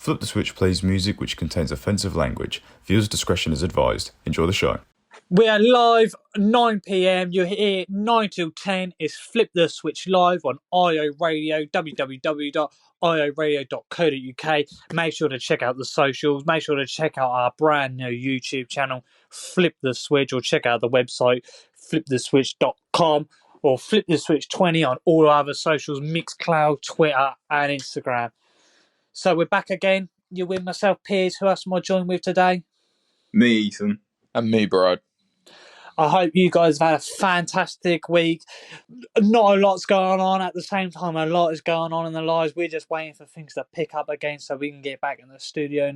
Flip the Switch plays music which contains offensive language. Viewers' discretion is advised. Enjoy the show. We are live 9 p.m. You're here 9 till 10. It's Flip the Switch live on IO Radio, www.ioradio.co.uk. Make sure to check out the socials. Make sure to check out our brand new YouTube channel, Flip the Switch, or check out the website, fliptheswitch.com, or Flip the Switch 20 on all our other socials, Mixcloud, Twitter, and Instagram. So we're back again. You're with myself, Piers. Who else am I joined with today? Me, Ethan. And me, Brad. I hope you guys have had a fantastic week. Not a lot's going on at the same time. A lot is going on in the lives. We're just waiting for things to pick up again so we can get back in the studio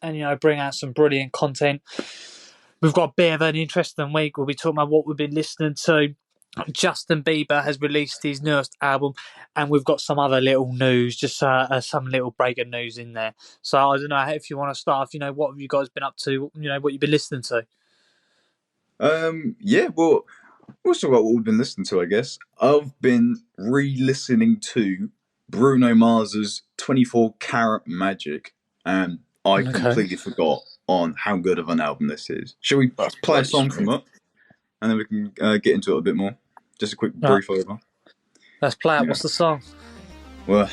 and bring out some brilliant content. We've got a bit of an interesting week. We'll be talking about what we've been listening to. Justin Bieber has released his newest album, and we've got some other little news, just some little breaking news in there. So I don't know if you want to start off, what have you guys been up to, what you've been listening to? Well, we'll talk about what we've been listening to, I guess. I've been re-listening to Bruno Mars's 24 Karat Magic, and I completely forgot on how good of an album this is. Shall we play a song from it, and then we can get into it a bit more? Just a quick brief over. Let's play it. Yeah. What's the song? Well,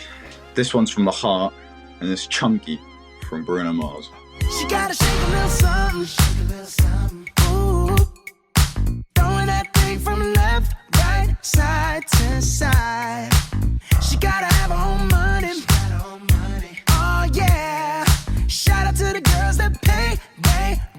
this one's from The Heart, and it's Chunky from Bruno Mars. She gotta shake a little something, ooh. Throwing that thing from left, right, side to side. She gotta have her own money, oh yeah. Shout out to the girls that pay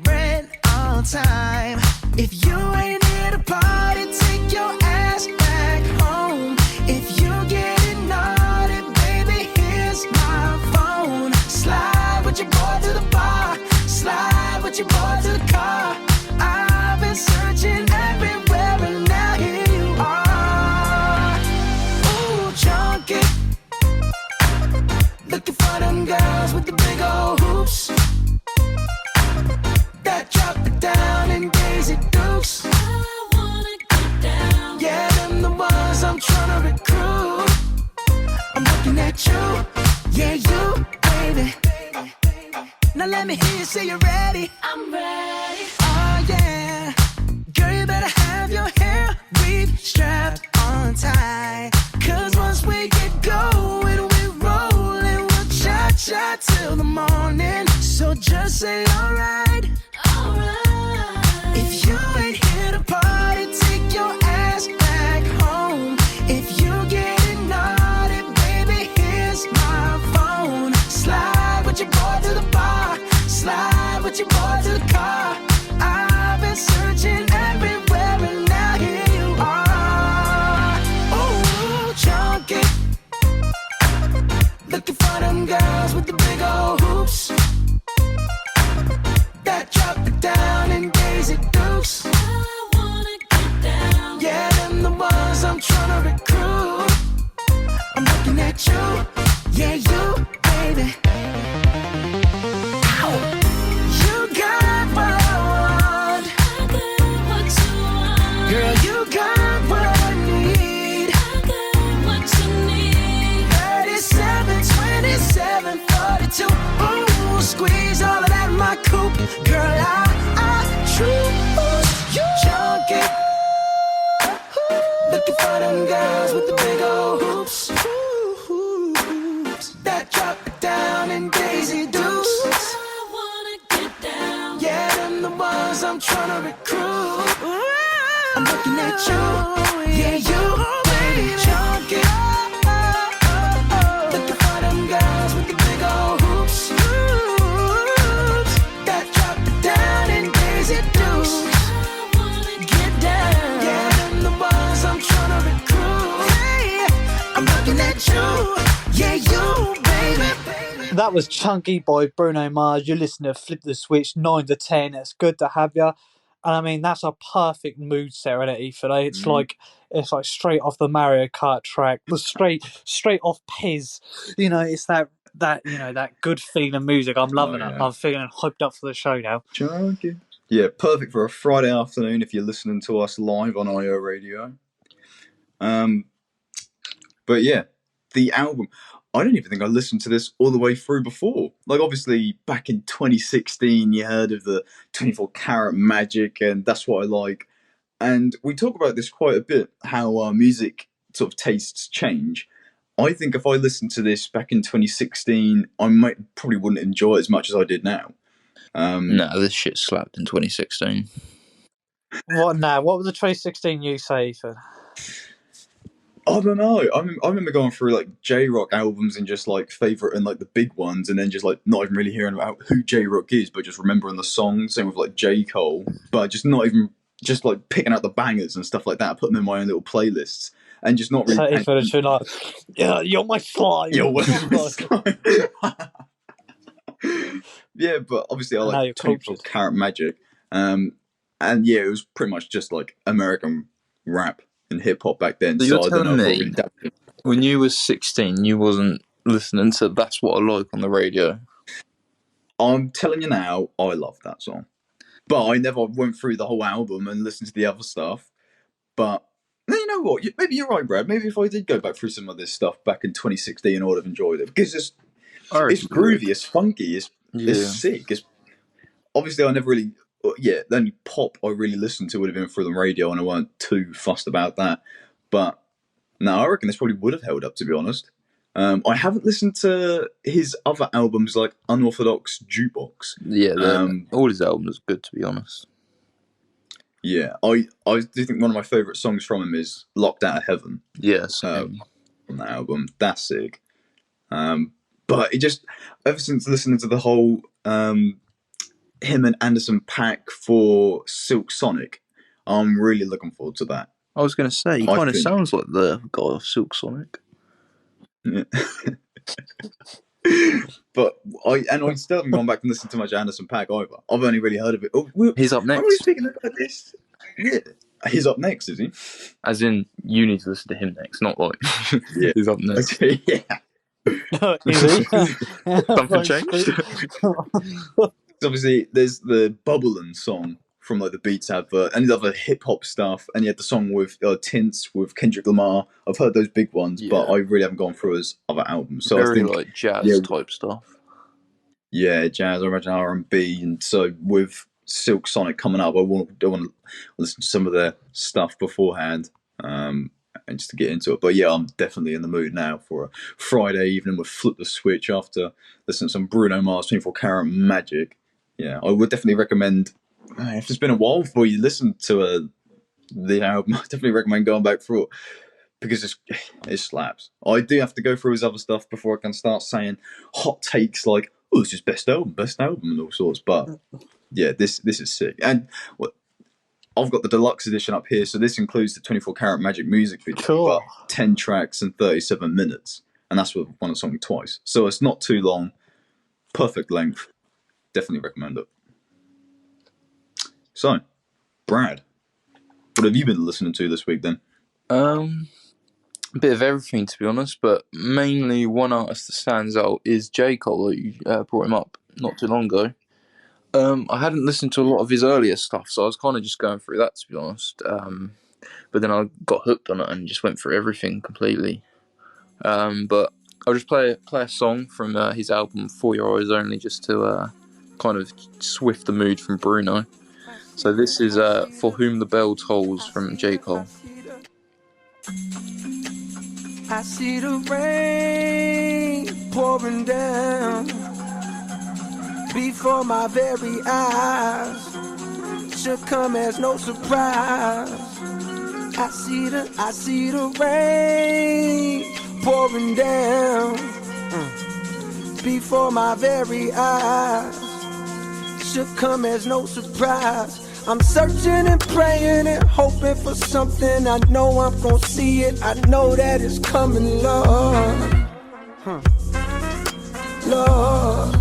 rent on time. If you ain't here to party, take your ass back home. If you getting naughty, baby, here's my phone. Slide with your boy to the bar, slide with your boy to the car. I've been searching everywhere and now here you are. Ooh, chunky, looking for them girls with the big old hoops that drop it down in Daisy Dukes. I wanna get down. Yeah, them the ones I'm trying to recruit. I'm looking at you, yeah, you, baby. Now let me hear you say you're ready. I'm ready. Oh yeah. Girl, you better have your hair weave strapped on tight. Cause once we get going, we're rolling. We'll cha-cha till the morning. So just say alright. Alright. If you ain't here to party, take your ass back home. If you getting naughty, baby, here's my phone. Slide with your boy to the bar, slide with your boy to the car. I've been searching everywhere and now here you are. Ooh, chunky, looking for them girls with the big old hoops that drop it down in Daisy Dukes. I wanna get down. Yeah, them the ones I'm trying to recruit. I'm looking at you, yeah, you, baby. Ow. You got what I want. I got what you want. Girl, you got what I need. I got what you need. 37, 27, 42. Ooh, squeeze all of that in my coupe. Girl, I choose you. Chunky, looking for them girls with the big old hoops that drop it down in Daisy Dukes. I wanna get down. Yeah, them the ones I'm trying to recruit. I'm looking at you, yeah, you, baby, chunky. Looking for them girls with the big old hoops that drop it down in Daisy Dukes. I wanna get down. Yeah, them the ones I'm trying to recruit. Hey, I'm looking at you, yeah, you, baby. That was Chunky by Bruno Mars. You listen to Flip the Switch 9 to 10. It's good to have you. And I mean, that's a perfect mood serenity for today. It's like straight off the Mario Kart track, straight off Pez. It's that good feeling music. I'm loving it. I'm feeling hyped up for the show now. Chunky. Yeah, perfect for a Friday afternoon if you're listening to us live on IO Radio. But yeah, the album. I don't even think I listened to this all the way through before. Like, obviously, back in 2016, you heard of the 24 Karat Magic, and That's What I Like. And we talk about this quite a bit, how our music sort of tastes change. I think if I listened to this back in 2016, I probably wouldn't enjoy it as much as I did now. No, this shit slapped in 2016. What now? What was the 2016 you say, Ethan? I don't know. I remember going through like J-Rock albums and just like favorite and like the big ones, and then just like not even really hearing about who J-Rock is, but just remembering the songs. Same with like J. Cole, but just not even just like picking out the bangers and stuff like that, putting them in my own little playlists, and just not really. So Ethan is like, yeah, you're my slime. You're my slime. Yeah, but obviously I like 24 Karat Magic, and yeah, it was pretty much just like American rap and hip hop back then. So I don't know. When you were 16, you wasn't listening to That's What I Like on the radio. I'm telling you now, I love that song, but I never went through the whole album and listened to the other stuff. But you know what? Maybe you're right, Brad. Maybe if I did go back through some of this stuff back in 2016, I would have enjoyed it, because it's groovy, it's funky, it's sick. It's obviously I never really. The only pop I really listened to would have been through the radio, and I weren't too fussed about that. But no, I reckon this probably would have held up, to be honest. I haven't listened to his other albums like Unorthodox Jukebox. Yeah, all his albums are good, to be honest. Yeah, I do think one of my favourite songs from him is Locked Out of Heaven. Yes. On that album. That's sick. But it just, ever since listening to the whole him and Anderson .Paak for Silk Sonic, I'm really looking forward to that. I was going to say, he kind of sounds like the guy of Silk Sonic. Yeah. But I still haven't gone back and listened to much Anderson .Paak either. I've only really heard of it. He's up next. Are we speaking about this? Yeah. He's up next, is he? As in, you need to listen to him next, not like he's up next. Yeah. Something changed? Obviously, there's the Bubbling song from like the Beats advert, and the other hip hop stuff, and you had the song with Tints with Kendrick Lamar. I've heard those big ones, but I really haven't gone through his other albums. So very I think, like jazz type stuff. Yeah, jazz, I imagine R&B, and so with Silk Sonic coming up, I want to listen to some of their stuff beforehand, and just to get into it. But yeah, I'm definitely in the mood now for a Friday evening with Flip the Switch after listening to some Bruno Mars 24 Karat Magic. Yeah, I would definitely recommend, if it's been a while before you listen to the album, I definitely recommend going back through it, because it slaps. I do have to go through his other stuff before I can start saying hot takes like, oh, it's his best album, and all sorts. But yeah, this is sick. And I've got the deluxe edition up here, so this includes the 24 Karat Magic music video, cool. But 10 tracks and 37 minutes, and that's with one song twice. So it's not too long, perfect length. Definitely recommend it. So, Brad, what have you been listening to this week then? A bit of everything, to be honest, but mainly one artist that stands out is J. Cole. You brought him up not too long ago. I hadn't listened to a lot of his earlier stuff, so I was kind of just going through that, to be honest. But then I got hooked on it and just went through everything completely. But I'll just play a song from his album For Your Eyes Only, just to kind of swift the mood from Bruno. So this is For Whom the Bell Tolls from J. Cole. I see the rain pouring down before my very eyes. Should come as no surprise. I see the rain pouring down before my very eyes. Should come as no surprise. I'm searching and praying and hoping for something. I know I'm gonna see it. I know that it's coming, Lord. Lord.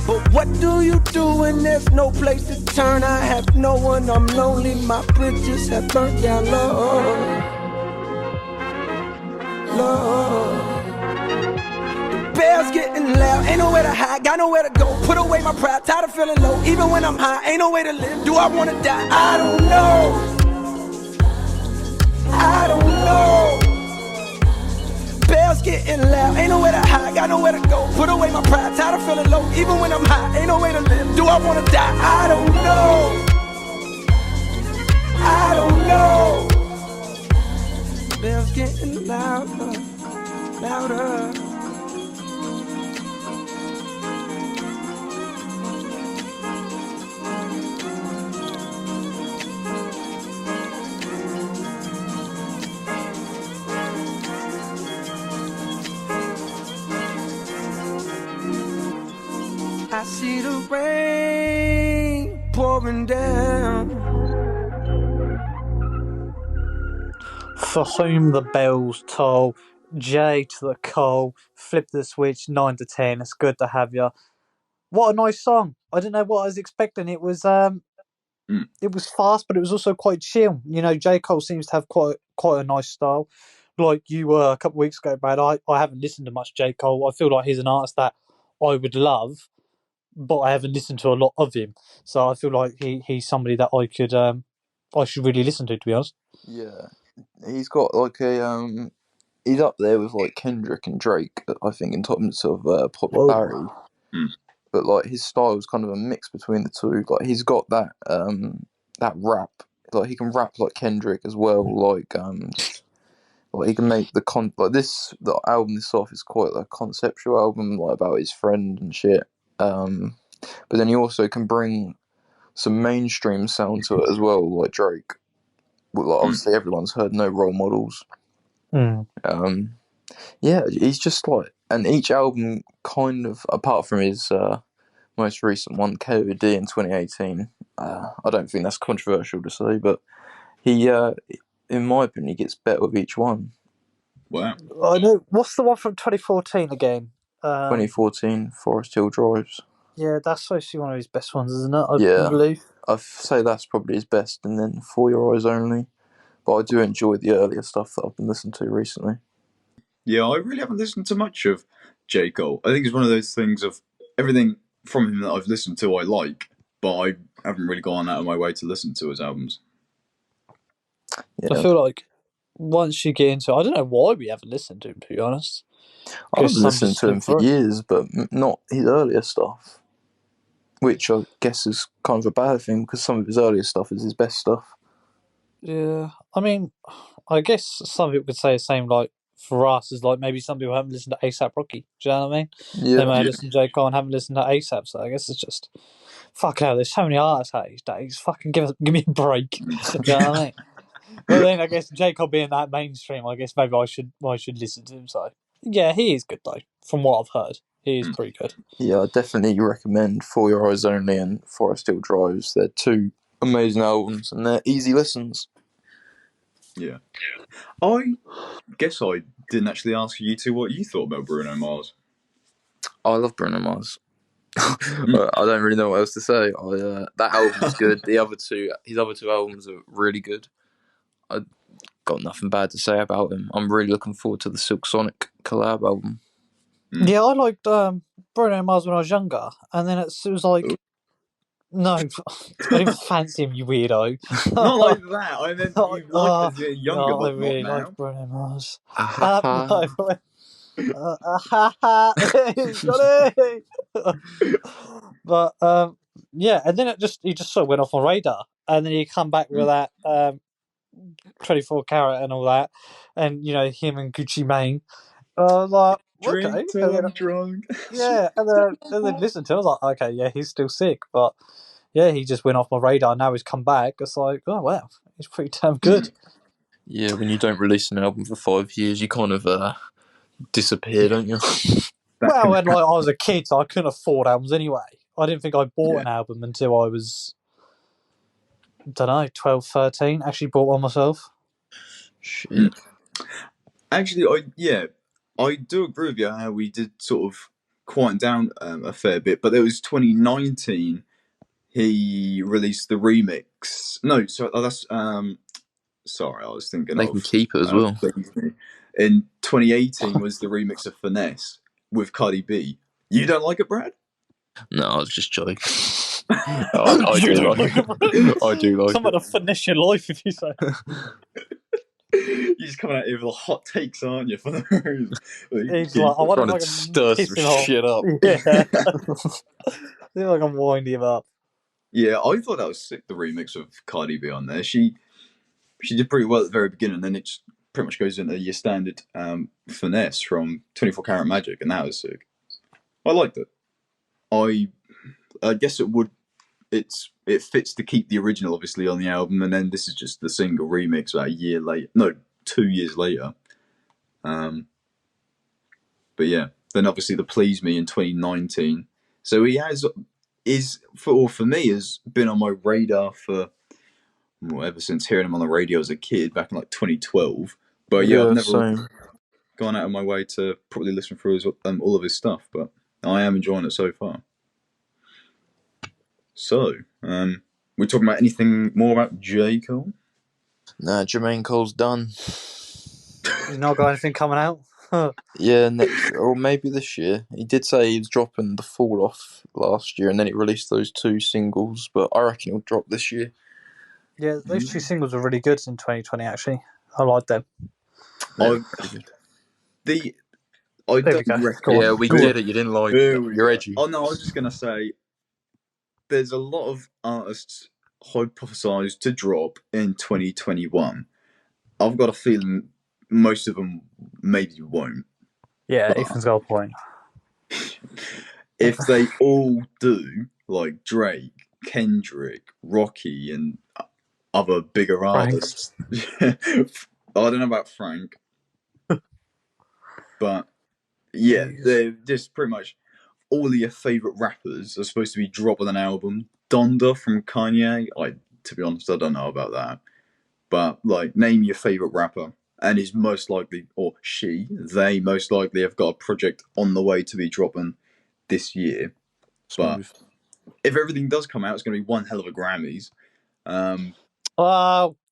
But what do you do when there's no place to turn? I have no one, I'm lonely. My bridges have burnt down, Lord. Lord. Bells getting loud, ain't nowhere to hide, got nowhere to go. Put away my pride, tired of feeling low. Even when I'm high, ain't no way to live. Do I wanna die? I don't know. I don't know. bells getting loud, ain't nowhere to hide, got nowhere to go. Put away my pride, tired of feeling low. Even when I'm high, ain't no way to live. Do I wanna die? I don't know. I don't know. Bells getting louder, louder. I see the rain pouring down. For whom the bells toll, J to the coal, flip the switch, 9 to 10. It's good to have you. What a nice song! I didn't know what I was expecting. It was it was fast, but it was also quite chill. You know, J Cole seems to have quite a nice style. Like you were a couple of weeks ago, Brad. I haven't listened to much J Cole. I feel like he's an artist that I would love, but I haven't listened to a lot of him. So I feel like he's somebody that I should really listen to be honest. Yeah, he's got like a he's up there with like Kendrick and Drake, I think, in terms of popularity. But like his style is kind of a mix between the two. Like he's got that that rap. Like he can rap like Kendrick as well. Like he can make the the album this off is quite a conceptual album, like about his friend and shit. But then he also can bring some mainstream sound to it as well, like Drake. Well, like, obviously everyone's heard No Role Models. Yeah, he's just like, and each album kind of, apart from his most recent one, KOD in 2018, I don't think that's controversial to say, but he, in my opinion, he gets better with each one. Wow. I know. What's the one from 2014 again? 2014, Forest Hill Drives. Yeah, that's supposed to be one of his best ones, isn't it? I Yeah. believe. I'd say that's probably his best, and then For Your Eyes Only. But I do enjoy the earlier stuff that I've been listening to recently. Yeah, I really haven't listened to much of J. Cole. I think it's one of those things of everything from him that I've listened to I like, but I haven't really gone out of my way to listen to his albums. Yeah. I feel like once you get into it, I don't know why we haven't listened to him, to be honest. I've been listening to him for years, but not his earlier stuff. Which I guess is kind of a bad thing, because some of his earlier stuff is his best stuff. Yeah, I mean, I guess some people could say the same, like, for us, is like maybe some people haven't listened to ASAP Rocky. Do you know what I mean? Yeah. They may have listened to J. Cole and haven't listened to ASAP, so I guess it's just, fuck hell, there's so many artists out these days. Fucking give me a break. Do you know what I mean? But then I guess J. Cole being that mainstream, I guess maybe I should listen to him. So yeah, he is good though. From what I've heard, he is pretty good. Yeah, I definitely recommend For Your Eyes Only and Forest Hill Drives. They're two amazing albums, and they're easy listens. Yeah. I guess I didn't actually ask you two what you thought about Bruno Mars. I love Bruno Mars. I don't really know what else to say. That album is good. His other two albums are really good. I got nothing bad to say about him. I'm really looking forward to the Silk Sonic collab album. Yeah, I liked Bruno Mars when I was younger, and then it was like, no, I didn't fancy him, you weirdo. Not like that. I meant you liked as you're younger, but I really not now. like Bruno Mars. But yeah, and then he just sort of went off my radar, and then he come back with that 24 Carat and all that, and you know him and Gucci Mane. Like, Drink okay, till I'm drunk. yeah, and then listen to it, I was like, okay, yeah, he's still sick, but yeah, he just went off my radar. Now he's come back. It's like, oh wow, he's pretty damn good. Yeah, when you don't release an album for 5 years, you kind of disappear, don't you? Well, when like I was a kid, so I couldn't afford albums anyway. I didn't think I bought an album until I was, don't know, 12, 13. Actually bought one myself. Shit. Actually, I do agree with you how we did sort of quiet down a fair bit, but there was 2019 he released the remix. No, sorry, that's sorry, I was thinking They can keep it as well. In 2018 was the remix of Finesse with Cardi B. You don't like it, Brad? No, I was just joking. I do like it. I do like Someone to finesse your life, if you say. You're just coming out here with the hot takes, aren't you? For the He's like, I wonder Trying if I to can stir piss some him off. shit up. Yeah. See if I can wind him up. Yeah, I thought that was sick, the remix of Cardi B on there. She did pretty well at the very beginning, and then it just pretty much goes into your standard finesse from 24 Karat Magic, and that was sick. I liked it. I guess it fits to keep the original obviously on the album, and then this is just the single remix about a year later. No, 2 years later. But yeah, then obviously the Please Me in 2019. So he for me has been on my radar for ever since hearing him on the radio as a kid back in like 2012. But yeah, I've never gone out of my way to probably listen through all of his stuff, but I am enjoying it so far. So, we're talking about anything more about J. Cole? Nah, Jermaine Cole's done. He's not got anything coming out? Yeah, next or maybe this year. He did say he was dropping The Fall Off last year, and then he released those 2 singles, but I reckon he'll drop this year. Yeah, those 2 singles were really good in 2020, actually. I like them. I don't reckon. Yeah, we get it. You didn't like it. You're edgy. Oh no, I was just gonna say, there's a lot of artists hypothesized to drop in 2021. I've got a feeling most of them maybe won't. Yeah, Ethan's got a point. If they all do, like Drake, Kendrick, Rocky, and other bigger artists. I don't know about Frank. But yeah, they're just pretty much all of your favourite rappers are supposed to be dropping an album. Donda from Kanye, to be honest, I don't know about that. But like, name your favourite rapper, and is most likely, or they most likely have got a project on the way to be dropping this year. But if everything does come out, it's going to be one hell of a Grammys.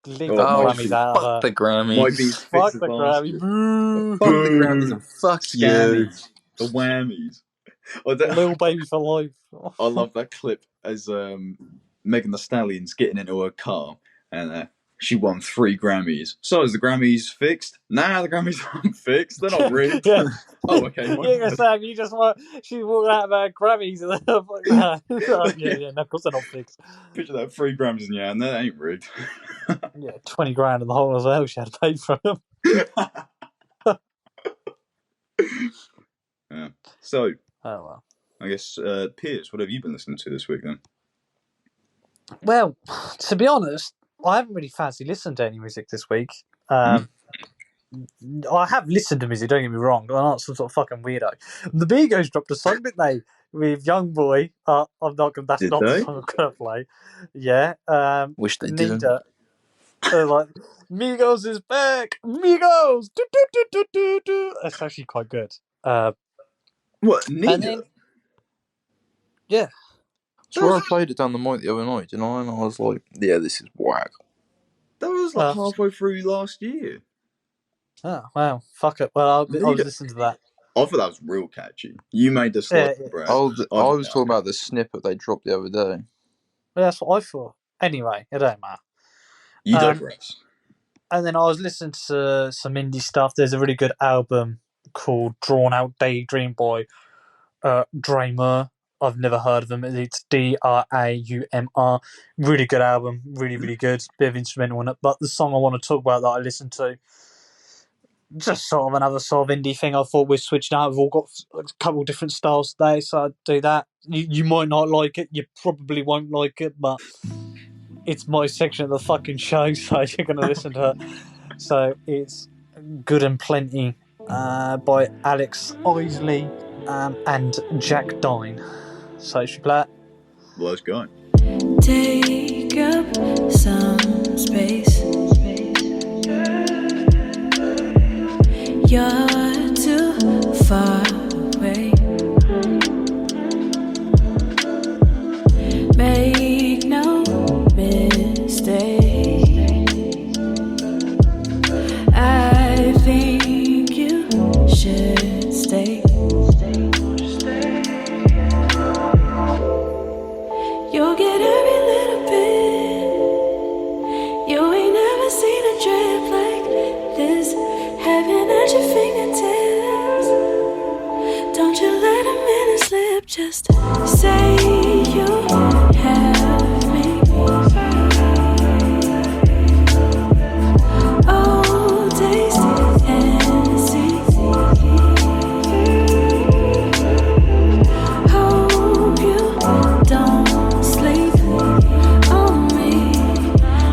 Leave the Grammys out of the Grammys. Might be fuck the Grammys. Boo. Fuck the Grammys and fuck Scammies. The whammies. Little baby for life. I love that clip as Megan Thee Stallion's getting into her car and she won 3 Grammys. So is the Grammys fixed? Nah, the Grammys aren't fixed. They're not rigged. Yeah. Oh, okay. Sam, you just want. She's walking out of her Grammys and then yeah, no, of course they're not fixed. Picture that 3 Grammys in your hand. That ain't rigged. Yeah, 20 grand in the hole as well. She had to pay for them. Yeah. So, oh well. I guess Piers, what have you been listening to this week then? Well, to be honest, I haven't really fancy listened to any music this week. I have listened to music, don't get me wrong. I'm not some sort of fucking weirdo. The Migos dropped a song, didn't they? With Young Boy. I'm not gonna. That's not the song I'm gonna play. Yeah. Wish they didn't. They're like, Migos is back. Migos. Do, do, do, do, do, do. That's actually quite good. What? Nina? Then, yeah. So I played it down the mic the other night, didn't I? And I was like, yeah, this is whack. That was like halfway through last year. Oh, wow. Fuck it. Well, I'll listen to that. I thought that was real catchy. You made the slide, Brad. I was talking about the snippet they dropped the other day. Well, that's what I thought. Anyway, it don't matter. You digress. And then I was listening to some indie stuff. There's a really good album called Drawn Out Daydream by Draymur. I've never heard of them. It's Draumr. Really good album. Really, really good. Bit of instrumental on it. But the song I want to talk about that I listened to, just sort of another sort of indie thing. I thought we're switching out. We've all got a couple of different styles today, so I'd do that. You might not like it. You probably won't like it, but it's my section of the fucking show, so you're going to listen to it. So it's Good and Plenty by Alex Isley and Jack Dine. So should we play it? Let's go. Take up some space. You're too far away. Make no mistake. I think you should stay. You'll get every little bit. You ain't never seen a drip like Just say you have me. Oh, taste and see. Hope you don't sleep on me.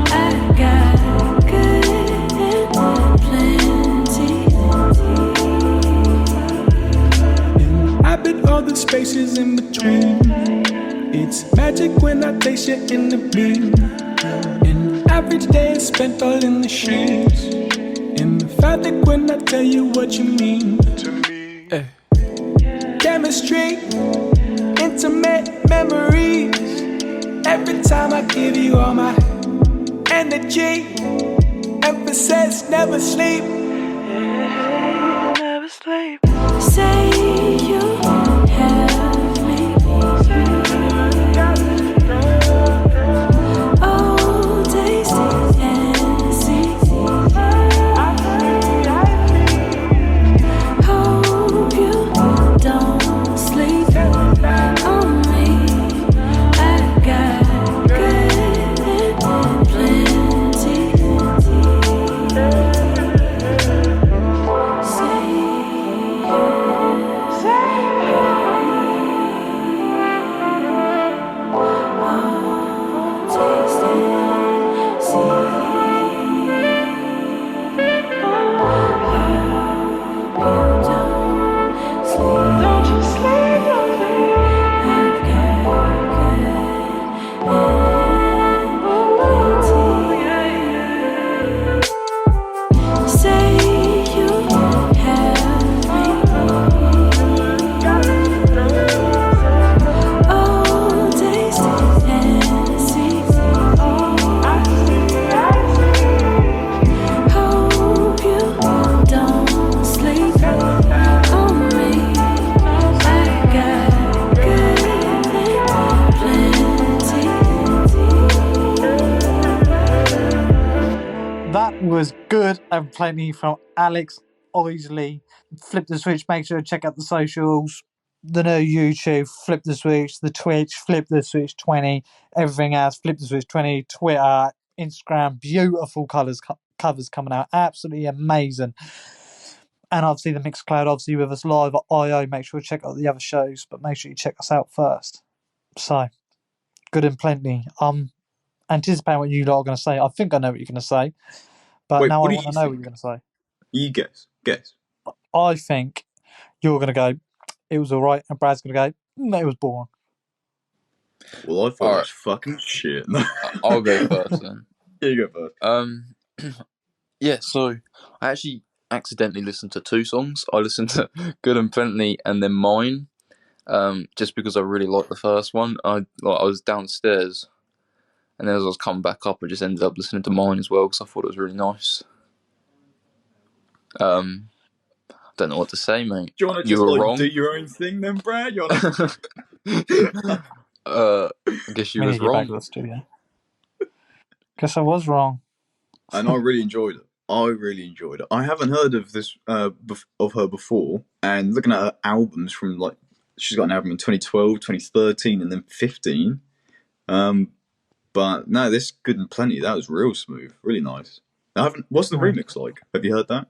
I got good and plenty. Inhabit all the spaces in between. It's magic when I taste you in the beam. An average day is spent all in the sheets. Emphatic when I tell you what you mean to me. Chemistry, intimate memories. Every time I give you all my energy. Emphasis, never sleep. Never sleep. Say you have me. Oh, taste and see. Hope you don't sleep on me. I got good and plenty. That was good and plenty from Alex Oisley. Flip the Switch. Make sure to check out the socials, the new YouTube, Flip the Switch, the Twitch, Flip the Switch 20, everything else, Flip the Switch 20, Twitter, Instagram. Beautiful covers coming out. Absolutely amazing. And obviously the Mixcloud, obviously with us live at IO. Make sure to check out the other shows, but make sure you check us out first. So, good and plenty. Anticipating what you lot are going to say. I think I know what you're going to say, but Wait, now what I do want to you know what think? you're going to say. You guess. I think you're going to go, it was alright, and Brad's going to go, no, it was boring. Well, I thought Alright. it was fucking shit. I'll go first then. Yeah, you go first. Yeah, so I actually accidentally listened to two songs. I listened to Good and Plenty and then Mine, just because I really liked the first one. I was downstairs, and then as I was coming back up, I just ended up listening to Mine as well because I thought it was really nice. Don't know what to say, mate. Do you want to You just were like wrong. do your own thing then, Brad? You wanna... I guess you We was need you back wrong. to the studio. Guess I was wrong. And I really enjoyed it. I haven't heard of this of her before, and looking at her albums from like she's got an album in 2012, 2013, and then 15. But no, this Good and Plenty, that was real smooth, really nice. I haven't. What's the remix like? Have you heard that?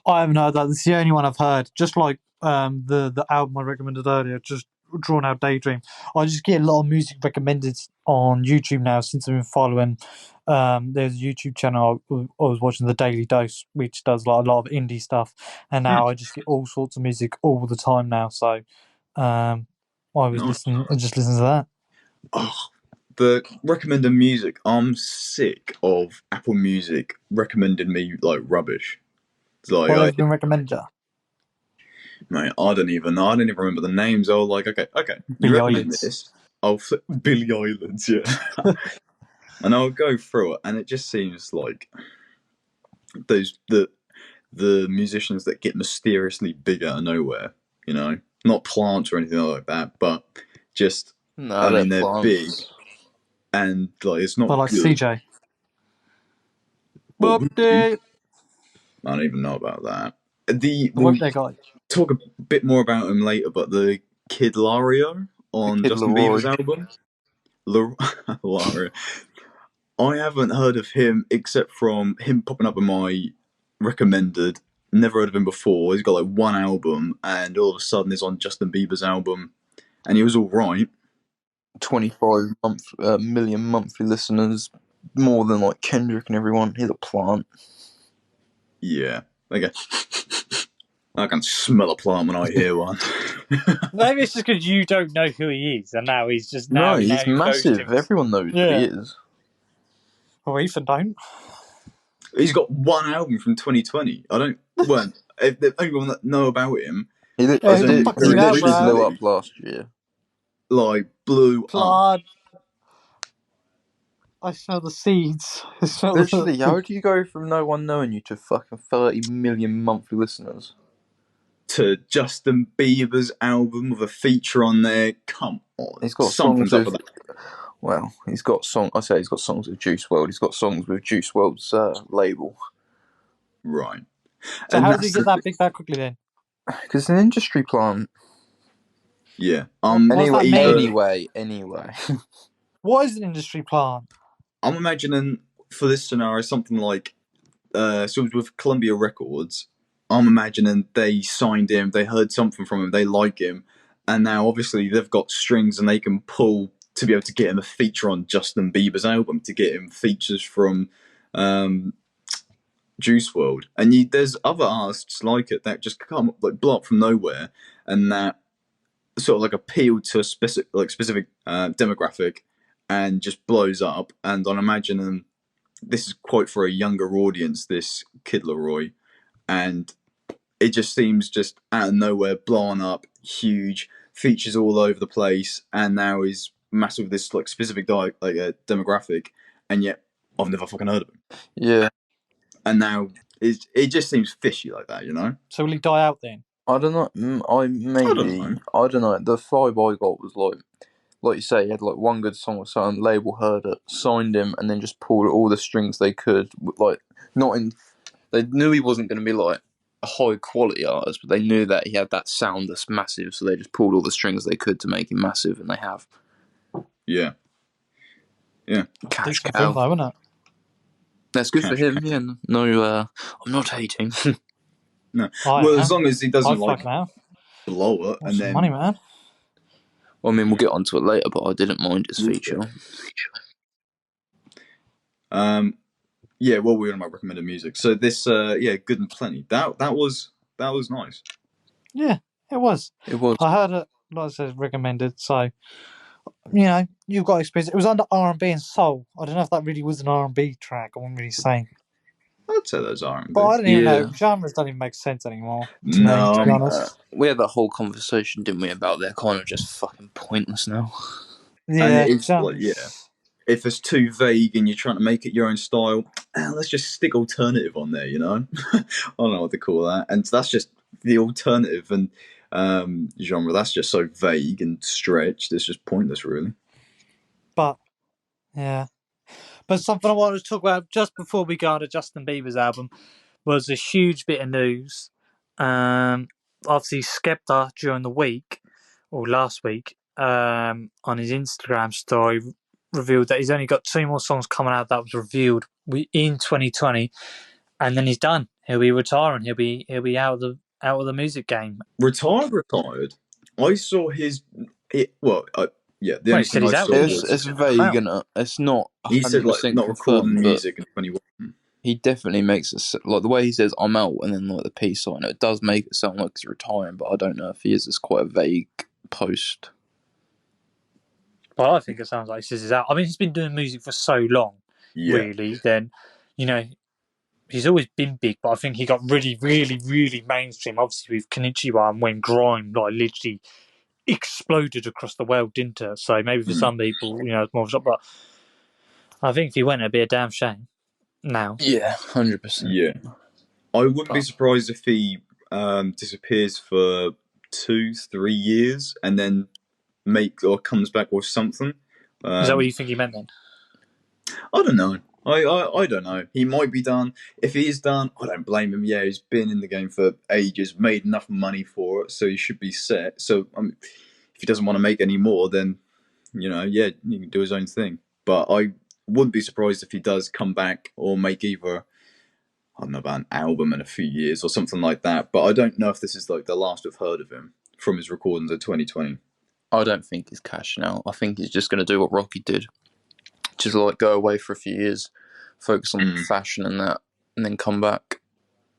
I haven't heard that. It's the only one I've heard. Just like the album I recommended earlier, just Drawn Out Daydream. I just get a lot of music recommended on YouTube now since I've been following. There's a YouTube channel I was watching, The Daily Dose, which does like a lot of indie stuff, and now I just get all sorts of music all the time now. So I was listening to that. Oh, the recommended music. I'm sick of Apple Music recommending me like rubbish. It's like, What has been recommended you? mate, I don't even remember the names. I was like, okay, you Billy recommend Islands. this? I'll flip Billy Islands, yeah. And I'll go through it, and it just seems like the musicians that get mysteriously big out of nowhere, you know, not plants or anything like that, but just No, they're plants. Big, and like it's not But like good. CJ. Well, Update. I don't even know about that. The Update guy. Talk a bit more about him later, but the Kid Lario on Kid Justin Laroi. Bieber's album. Lario. I haven't heard of him except from him popping up in my recommended. Never heard of him before. He's got like one album, and all of a sudden he's on Justin Bieber's album, and he was all right. 25 million monthly listeners, more than like Kendrick and everyone. He's a plant. Yeah. Okay. I can smell a plant when I hear one. Maybe it's just because you don't know who he is, and now he's just No, now. he's now you massive. boast him. Everyone knows who Yeah. he is. Well, Ethan don't. He's got one album from 2020. I don't. Well, if the only one that know about him, He Yeah, literally fuck very you that, recently, bro. blew up last year. like blew up. Blood. I smell the seeds. I smell Literally, the... how do you go from no one knowing you to fucking 30 million monthly listeners? To Justin Bieber's album with a feature on there. Come on, He's got something's songs up with. with that. Well, he's got songs. I say he's got songs with Juice WRLD. He's got songs with Juice WRLD's label. Right. So And how did he that's get that big that quickly then? Because it's an industry plant. Yeah. What's that mean? Anyway. What is an industry plant? I'm imagining for this scenario something like, so with Columbia Records. I'm imagining they signed him, they heard something from him, they like him, and now obviously they've got strings and they can pull to be able to get him a feature on Justin Bieber's album, to get him features from Juice WRLD. And there's other artists like it that just come up, like blow up from nowhere, and that sort of like appeal to a specific demographic and just blows up. And I'm imagining this is quite for a younger audience, this Kid Laroi, and it just seems just out of nowhere, blowing up, huge, features all over the place, and now he's massive with this like specific demographic, and yet I've never fucking heard of him. Yeah. And now it just seems fishy like that, you know? So will he die out then? I don't know. I don't know. The vibe I got was like you say, he had like one good song or something. Label heard it, signed him, and then just pulled all the strings they could. Like they knew he wasn't going to be like a high quality artist, but they knew that he had that sound that's massive. So they just pulled all the strings they could to make him massive, and they have. Yeah. Cash Decent cow. thing though, isn't it? That's good for Cash him. cow. Yeah. No, I'm not hating. No. I Well, am. as long as he doesn't I'd like fucking out. blow it, Want and some then money, man. Well, I mean, we'll get onto it later, but I didn't mind his feature. yeah, well, we're on my recommended music. So this, Good and Plenty. That was nice. Yeah, it was. It was. I heard it, like I said, recommended. So, you've got experience. It was under R&B and soul. I don't know if that really was an R&B track. I wouldn't really say. I'd say those R&B. But I don't even know. Yeah. Genres don't even make sense anymore. To No, be honest. We had that whole conversation, didn't we, about they're kind of just fucking pointless now. Yeah, and it's genres. like, yeah. If it's too vague and you're trying to make it your own style, let's just stick alternative on there, you know? I don't know what to call that. And that's just the alternative and genre. That's just so vague and stretched. It's just pointless, really. But, yeah. But something I wanted to talk about just before we go on to Justin Bieber's album was a huge bit of news. Obviously, Skepta during the week, or last week, on his Instagram story, revealed that he's only got 2 more songs coming out that was revealed in 2020, and then he's done. He'll be retiring. He'll be out of the music game. Retired. I saw his. The only thing I saw was it's vague, innit? It's not 100% he said like not recording confirmed, music in 21. He definitely makes it like the way he says "I'm out" and then like the peace sign. It does make it sound like he's retiring, but I don't know if he is. It's quite a vague post. Well, I think it sounds like he says he's out. I mean, he's been doing music for so long, really. Then, he's always been big, but I think he got really, really, really mainstream. Obviously, with Konnichiwa and when grime like literally exploded across the world, didn't it? So maybe for some people, it's more of a shock. But I think if he went, it'd be a damn shame. Now, Yeah, 100%. Yeah, I wouldn't be surprised if he disappears for 2-3 years and then comes back with something. Is that what you think he meant then? I don't know. I don't know. He might be done. If he is done, I don't blame him. Yeah, he's been in the game for ages, made enough money for it, so he should be set. So he doesn't want to make any more, then he can do his own thing. But I wouldn't be surprised if he does come back or make either, I don't know, about an album in a few years or something like that. But I don't know if this is like the last we've heard of him from his recordings of 2020. I don't think he's cashing out. I think he's just going to do what Rocky did. Just like go away for a few years, focus on fashion and that, and then come back,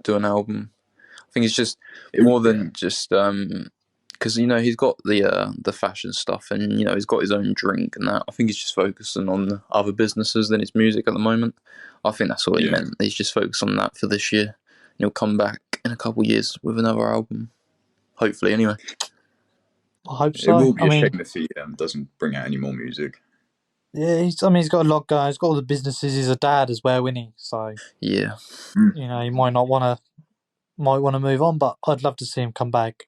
do an album. I think it's just more than just because he's got the fashion stuff, and he's got his own drink and that. I think he's just focusing on other businesses than his music at the moment. I think that's what he meant. He's just focused on that for this year. And he'll come back in a couple of years with another album, hopefully. Anyway, I hope so. It will be a shame if he doesn't bring out any more music. Yeah, he's got a lot going. He's got all the businesses. He's a dad as well, isn't he? So yeah, he might want to move on, but I'd love to see him come back.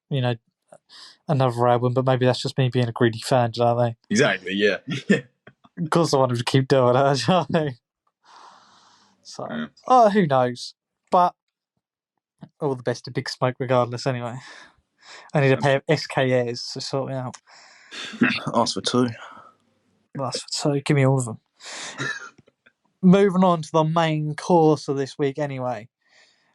Another album, but maybe that's just me being a greedy fan, do you know what I mean? Exactly, yeah. Of course I want him to keep doing that, do you know what I mean? So, who knows? But all the best to Big Smoke regardless, anyway. I need a pair of SKAs to sort me out. Ask for two. So give me all of them. Moving on to the main course of this week anyway.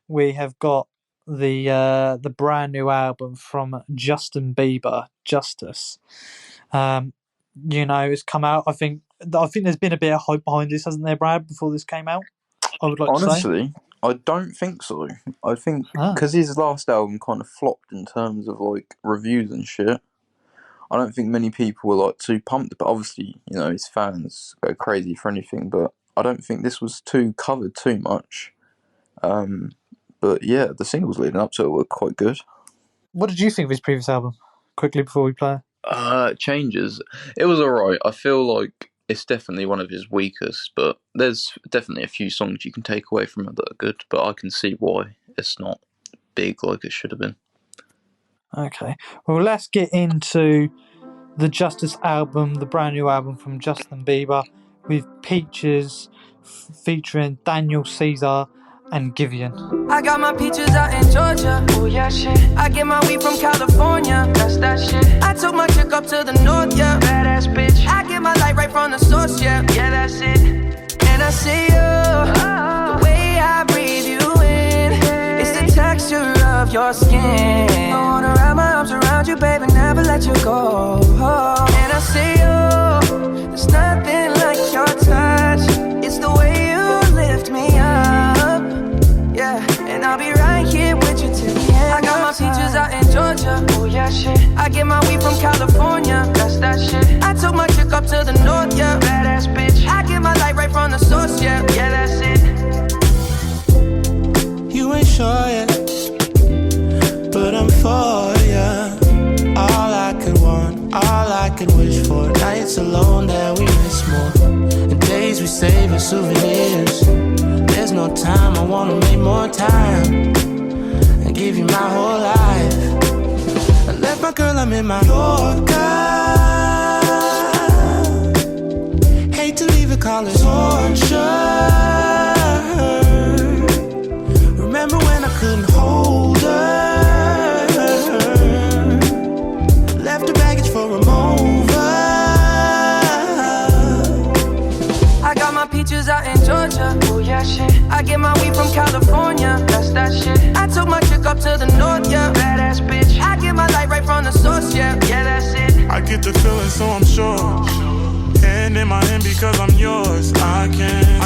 We have got the brand new album from Justin Bieber, Justice. It's come out. I think there's been a bit of hype behind this, hasn't there, Brad, before this came out? I would like to say. Honestly, I don't think so. I think because his last album kind of flopped in terms of like reviews and shit. I don't think many people were like too pumped, but obviously, his fans go crazy for anything. But I don't think this was too covered too much. But yeah, the singles leading up to it were quite good. What did you think of his previous album? Quickly before we play. Changes. It was alright. I feel like it's definitely one of his weakest, but there's definitely a few songs you can take away from it that are good. But I can see why it's not big like it should have been. Okay. Well, let's get into the Justice album, the brand new album from Justin Bieber, with Peaches featuring Daniel Caesar and Giveon. I got my peaches out in Georgia. Oh yeah, shit. I get my weed from California. That's that shit. I took my chick up to the north, yeah. Badass bitch. I get my light right from the source, yeah. Yeah, that's it. And I see you, the way I breathe you in. It's the texture of your skin. I wanna wrap my arms around you, baby, never let you go. And I see you, there's nothing like your touch. It's the way you lift me up. Yeah, and I'll be right here with you till the end. I got my peaches out in Georgia. Oh yeah, shit. I get my weed from California. That's that shit. I took my chick up to the north, yeah. Badass bitch. I get my light right from the source, yeah. Yeah, that's it. You ain't sure yet, but I'm for ya. All I could want, all I could wish for. Nights alone that we miss more, and days we save as souvenirs. There's no time, I wanna make more time and give you my whole life. I left my girl, I'm in my Yorker. Hate to leave it, call it torture. Remember when I couldn't hold her? Left the baggage for a mover. I got my peaches out in Georgia. Oh yeah, shit. I get my weed from California. That's that shit. I took my chick up to the north, yeah. Badass bitch. I get my light right from the source, yeah. Yeah, that's it. I get the feeling, so I'm sure. Hand in my hand because I'm yours. I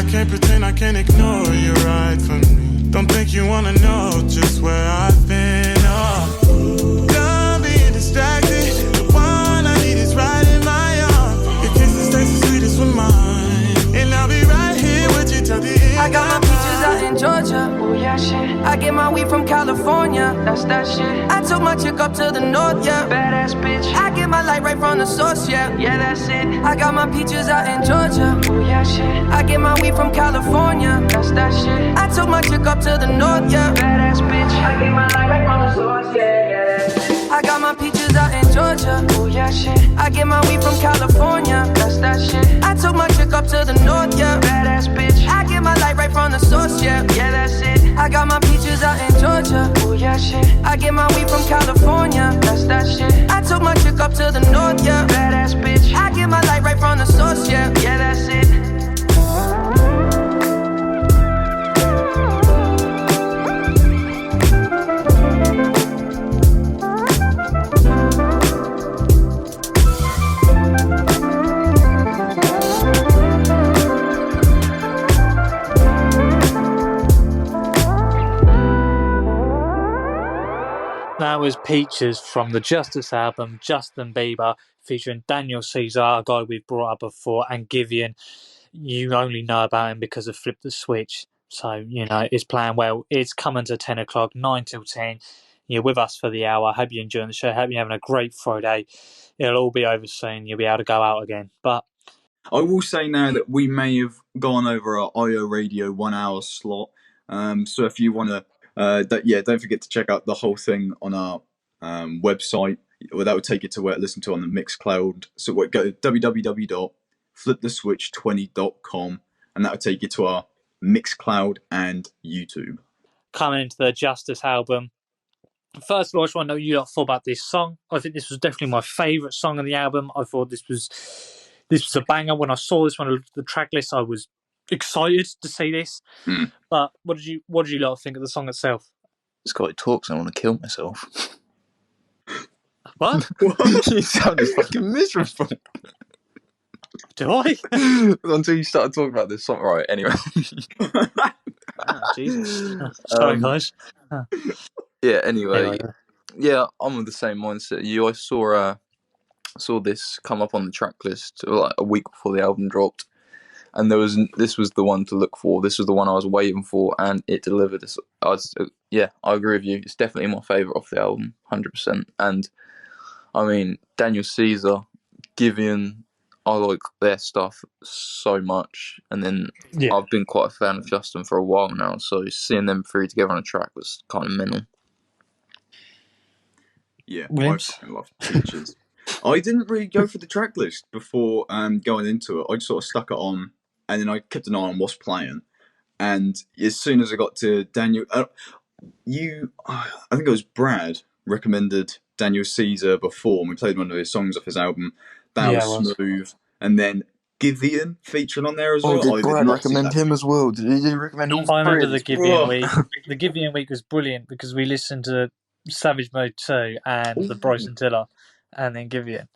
can't pretend, I can't ignore you right from me. Don't think you wanna know just where I've been. Oh, done being distracted. The one I need is right in my arms. Your kisses taste the sweetest with mine, and I'll be right here with you till the end. I got my peaches out in Georgia. Oh yeah, shit. I get my weed from California. That's that shit. I took my chick up to the north, yeah. Badass bitch. I get my light right from the source, yeah. Yeah, that's it. I got my peaches out in Georgia. Oh yeah, shit. I get my weed from California. That's that shit. I took my chick up to the north, yeah. Badass bitch. I get my light right from the source, yeah. Yeah, that's it. I got my peaches out in Georgia. Oh yeah, shit. I get my weed from California. That's that shit. I took my chick up to the north, yeah. Badass bitch. I get my light right from the source, yeah. Yeah, that's it. I got my peaches out in Georgia. Oh yeah, shit. I get my weed from California. That's that shit. I took my chick up to the north, yeah. Badass bitch. I get my light right from the source, yeah. Yeah, that's it. That was Peaches from the Justice album, Justin Bieber, featuring Daniel Caesar, a guy we've brought up before, and Givian. You only know about him because of Flip the Switch. So, it's playing well. It's coming to 10 o'clock, 9 till 10. You're with us for the hour. I hope you're enjoying the show. Hope you're having a great Friday. It'll all be over soon. You'll be able to go out again. But I will say now that we may have gone over our IO Radio 1 hour slot. So if you want to, don't forget to check out the whole thing on our website. Well, that would take you to where to listen to on the Mixcloud. So go to www.fliptheswitch20.com, and that will take you to our Mixcloud and YouTube. coming into the Justice album. First of all, I just want to know what you lot thought about this song. I think this was definitely my favourite song on the album. I thought this was a banger. When I saw this one on the track list, I was excited to see this. But what did you lot think of the song itself? This guy talks, I want to kill myself. What? You sounded fucking miserable. Do I? Until you started talking about this song. Right, anyway. Jesus. Sorry, guys. Yeah, anyway. Yeah, I'm of the same mindset as you. I saw this come up on the track list like a week before the album dropped, and this was the one to look for. This was the one I was waiting for, and it delivered. I agree with you. It's definitely my favourite off the album, 100%. And I mean, Daniel Caesar, Givian, I like their stuff so much. And then I've been quite a fan of Justin for a while now, so seeing them three together on a track was kind of mental. Yeah, I love Peaches. I didn't really go for the track list before going into it. I just sort of stuck it on, and then I kept an eye on what's playing. And as soon as I got to Daniel, I think it was Brad recommended Daniel Caesar before, and we played one of his songs off his album. That was smooth. And then Givian featured on there as well. Did Brad recommend him as well? Did he recommend all three? I remember the Givian week. The Givian week was brilliant because we listened to Savage Mode 2 and the Bryson Tiller, and then Givian.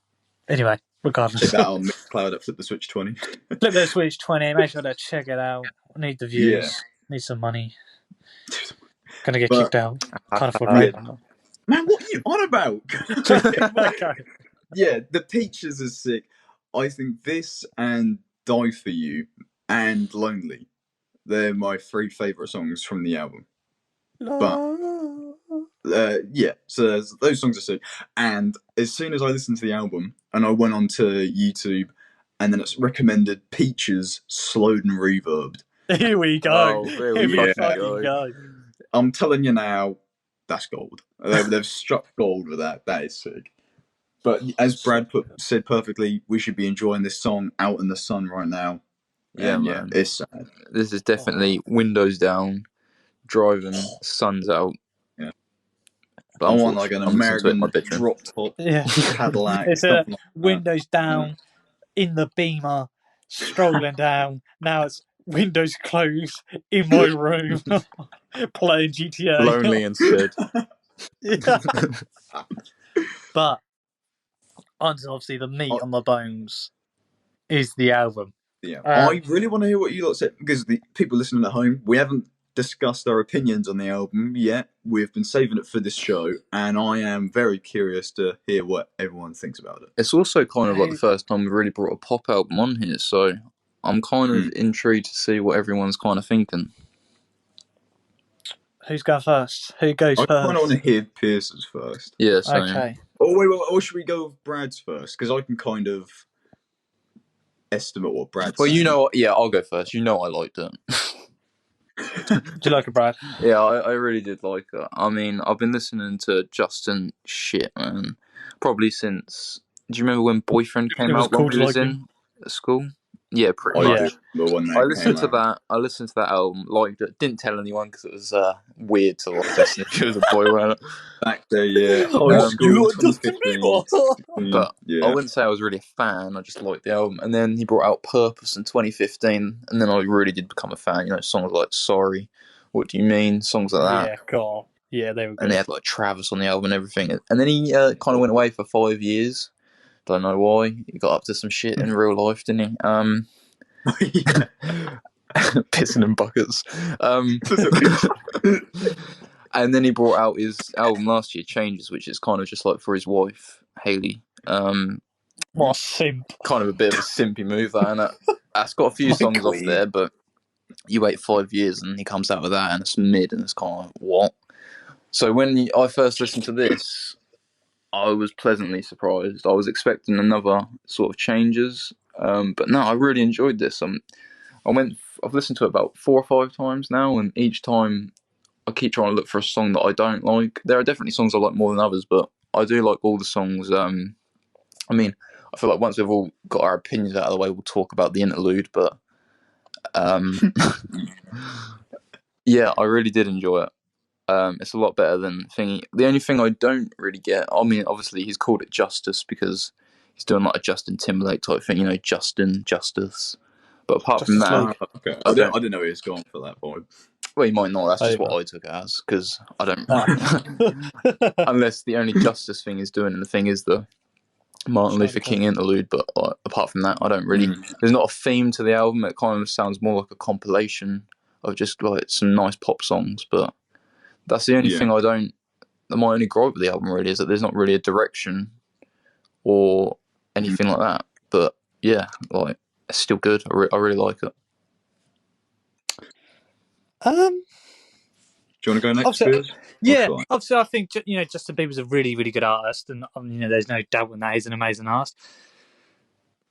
Anyway, regardless. Check that out on Mixcloud at Flip the Switch 20. Flip the Switch 20. Make sure to check it out. I need the views. Yeah. Need some money. Gonna get kicked out. Can't afford Man, what are you on about? Okay. Yeah, the Peaches is sick. I think this and Die For You and Lonely, they're my three favourite songs from the album. But so those songs are sick. And as soon as I listened to the album and I went onto YouTube, and then it's recommended Peaches slowed and reverbed. Here we go. Here we fucking go. I'm telling you now, that's gold. They've struck gold with that. That is sick. But as Brad said perfectly, we should be enjoying this song out in the sun right now. Yeah, man. It's sad. This is definitely windows down, driving, sun's out. Yeah. But I want like an American drop top Cadillac. It's windows down, in the Beamer, strolling down. Now it's windows closed, in my room, playing GTA. Lonely instead. But obviously the meat on the bones is the album. Yeah, I really want to hear what you lot said, because the people listening at home, we haven't discussed our opinions on the album yet. We've been saving it for this show, and I am very curious to hear what everyone thinks about it. It's also kind of like the first time we really brought a pop album on here, so I'm kind of intrigued to see what everyone's kind of thinking. Who's going first? Who goes first? I kind of want to hear Pierce's first. Yeah, same. Okay. Oh, wait, or should we go with Brad's first? Because I can kind of estimate what Brad's Well, saying. you know, I'll go first. You know I liked it. Do you like it, Brad? Yeah, I really did like it. I mean, I've been listening to Justin shit, man. Probably since... Do you remember when Boyfriend came out when we was in at school? Yeah, pretty I much. do remember when I that listened came to out. that. I listened to that album. Liked it. Didn't tell anyone because it was weird to like listen if you was a boy. Wearing it. Back there, yeah. Oh, High what, school, you like Justin 2015, Bieber? But I yeah. wouldn't say I was really a fan. I just liked the album. And then he brought out Purpose in 2015, and then I really did become a fan. You know, songs like Sorry, What Do You Mean, songs like that. Yeah, cool. Yeah, they were good. And they had like Travis on the album and everything. And then he kind of went away for 5 years. Don't know why. He got up to some shit in real life, didn't he? Pissing in buckets. And then he brought out his album last year, Changes, which is kind of just like for his wife, Hayley. What a simp. Kind of a bit of a simpy move, that, and that's got a few My songs off queen. there, but you wait 5 years and he comes out with that and it's mid and it's kind of like, what? So when I first listened to this, I was pleasantly surprised. I was expecting another sort of changes, but no, I really enjoyed this. I've listened to it about 4 or 5 times now, and each time I keep trying to look for a song that I don't like. There are definitely songs I like more than others, but I do like all the songs. I mean, I feel like once we've all got our opinions out of the way, we'll talk about the interlude, but yeah, I really did enjoy it. It's a lot better than Thingy. The only thing I don't really get, I mean, obviously he's called it Justice because he's doing like a Justin Timberlake type thing, you know, Justice. But apart from that, okay. I didn't know he was going for that vibe. well, he might not. That's just what I took it as, because I don't. Unless the only Justice thing he's doing, and the thing is the Martin Luther King interlude, but apart from that, I don't really. There's not a theme to the album. It kind of sounds more like a compilation of just like some nice pop songs. But that's the only thing I don't. My only gripe with the album really is that there's not really a direction or anything like that. But yeah, like it's still good. I really like it. Do you want to go next, Piers? Yeah, obviously, I think Justin Bieber's a really, really good artist, and there's no doubt in that he's an amazing artist.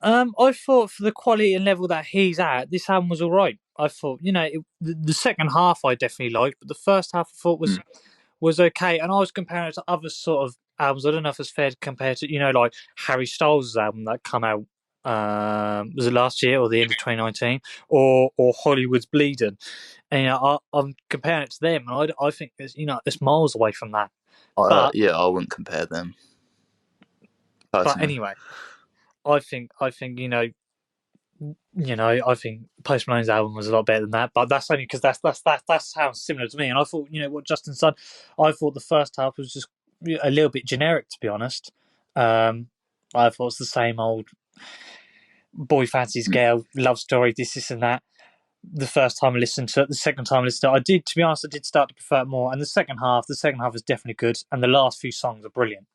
I thought for the quality and level that he's at, this album was all right. I thought, the second half I definitely liked, but the first half I thought was okay. And I was comparing it to other sort of albums. I don't know if it's fair to compare to, like Harry Styles' album that come out, was it last year or the end of 2019, or Hollywood's Bleeding. And I'm comparing it to them, and I think it's miles away from that. I wouldn't compare them. Personally. But anyway, I think I think Post Malone's album was a lot better than that. But that's only because that sounds similar to me. And I thought, what Justin said, I thought the first half was just a little bit generic, to be honest. I thought it's the same old boy fancies girl love story, this and that. The first time I listened to it, the second time I listened to it, to be honest, I did start to prefer it more. And the second half is definitely good, and the last few songs are brilliant,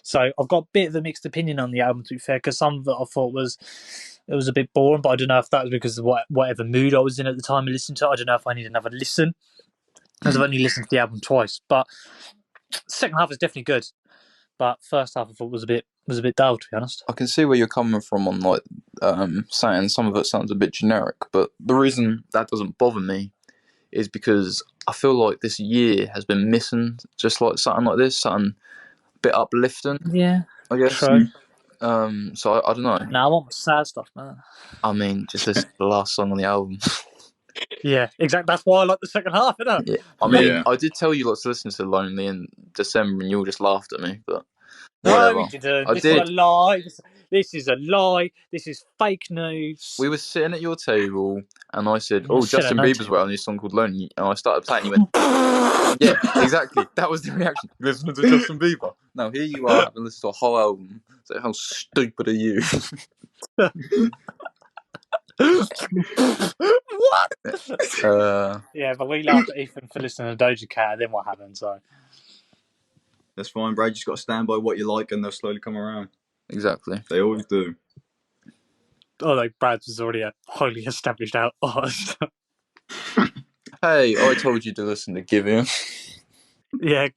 So I've got a bit of a mixed opinion on the album, to be fair, because some of it I thought was a bit boring, but I don't know if that was because of whatever mood I was in at the time I listened to it. I don't know if I need another listen, because I've only listened to the album twice. But second half is definitely good, but first half I thought was a bit dull, to be honest. I can see where you're coming from on like saying some of it sounds a bit generic, but the reason that doesn't bother me is because I feel like this year has been missing just like something like this, something a bit uplifting. Yeah, I guess. true. So I don't know. No, I want sad stuff, man. I mean, just listen to the last song on the album. Yeah, exactly. That's why I like the second half, isn't it? Yeah. I mean, I did tell you lots to listen to Lonely in December, and you all just laughed at me, but whatever. No, we didn't. This is a lie. This is a lie. This is fake news. We were sitting at your table, and I said, Justin Bieber's well on this song called Lonely, and I started playing, and you went, yeah, exactly. That was the reaction. Listening to Justin Bieber. Now, here you are, having listened to a whole album. So how stupid are you? What? Yeah, but we laughed at Ethan for listening to Doja Cat, and then what happened, so... That's fine, Brad. You just got to stand by what you like, and they'll slowly come around. Exactly. They always do. Although Brad was already a highly established artist. Hey, I told you to listen to Givian. Yeah,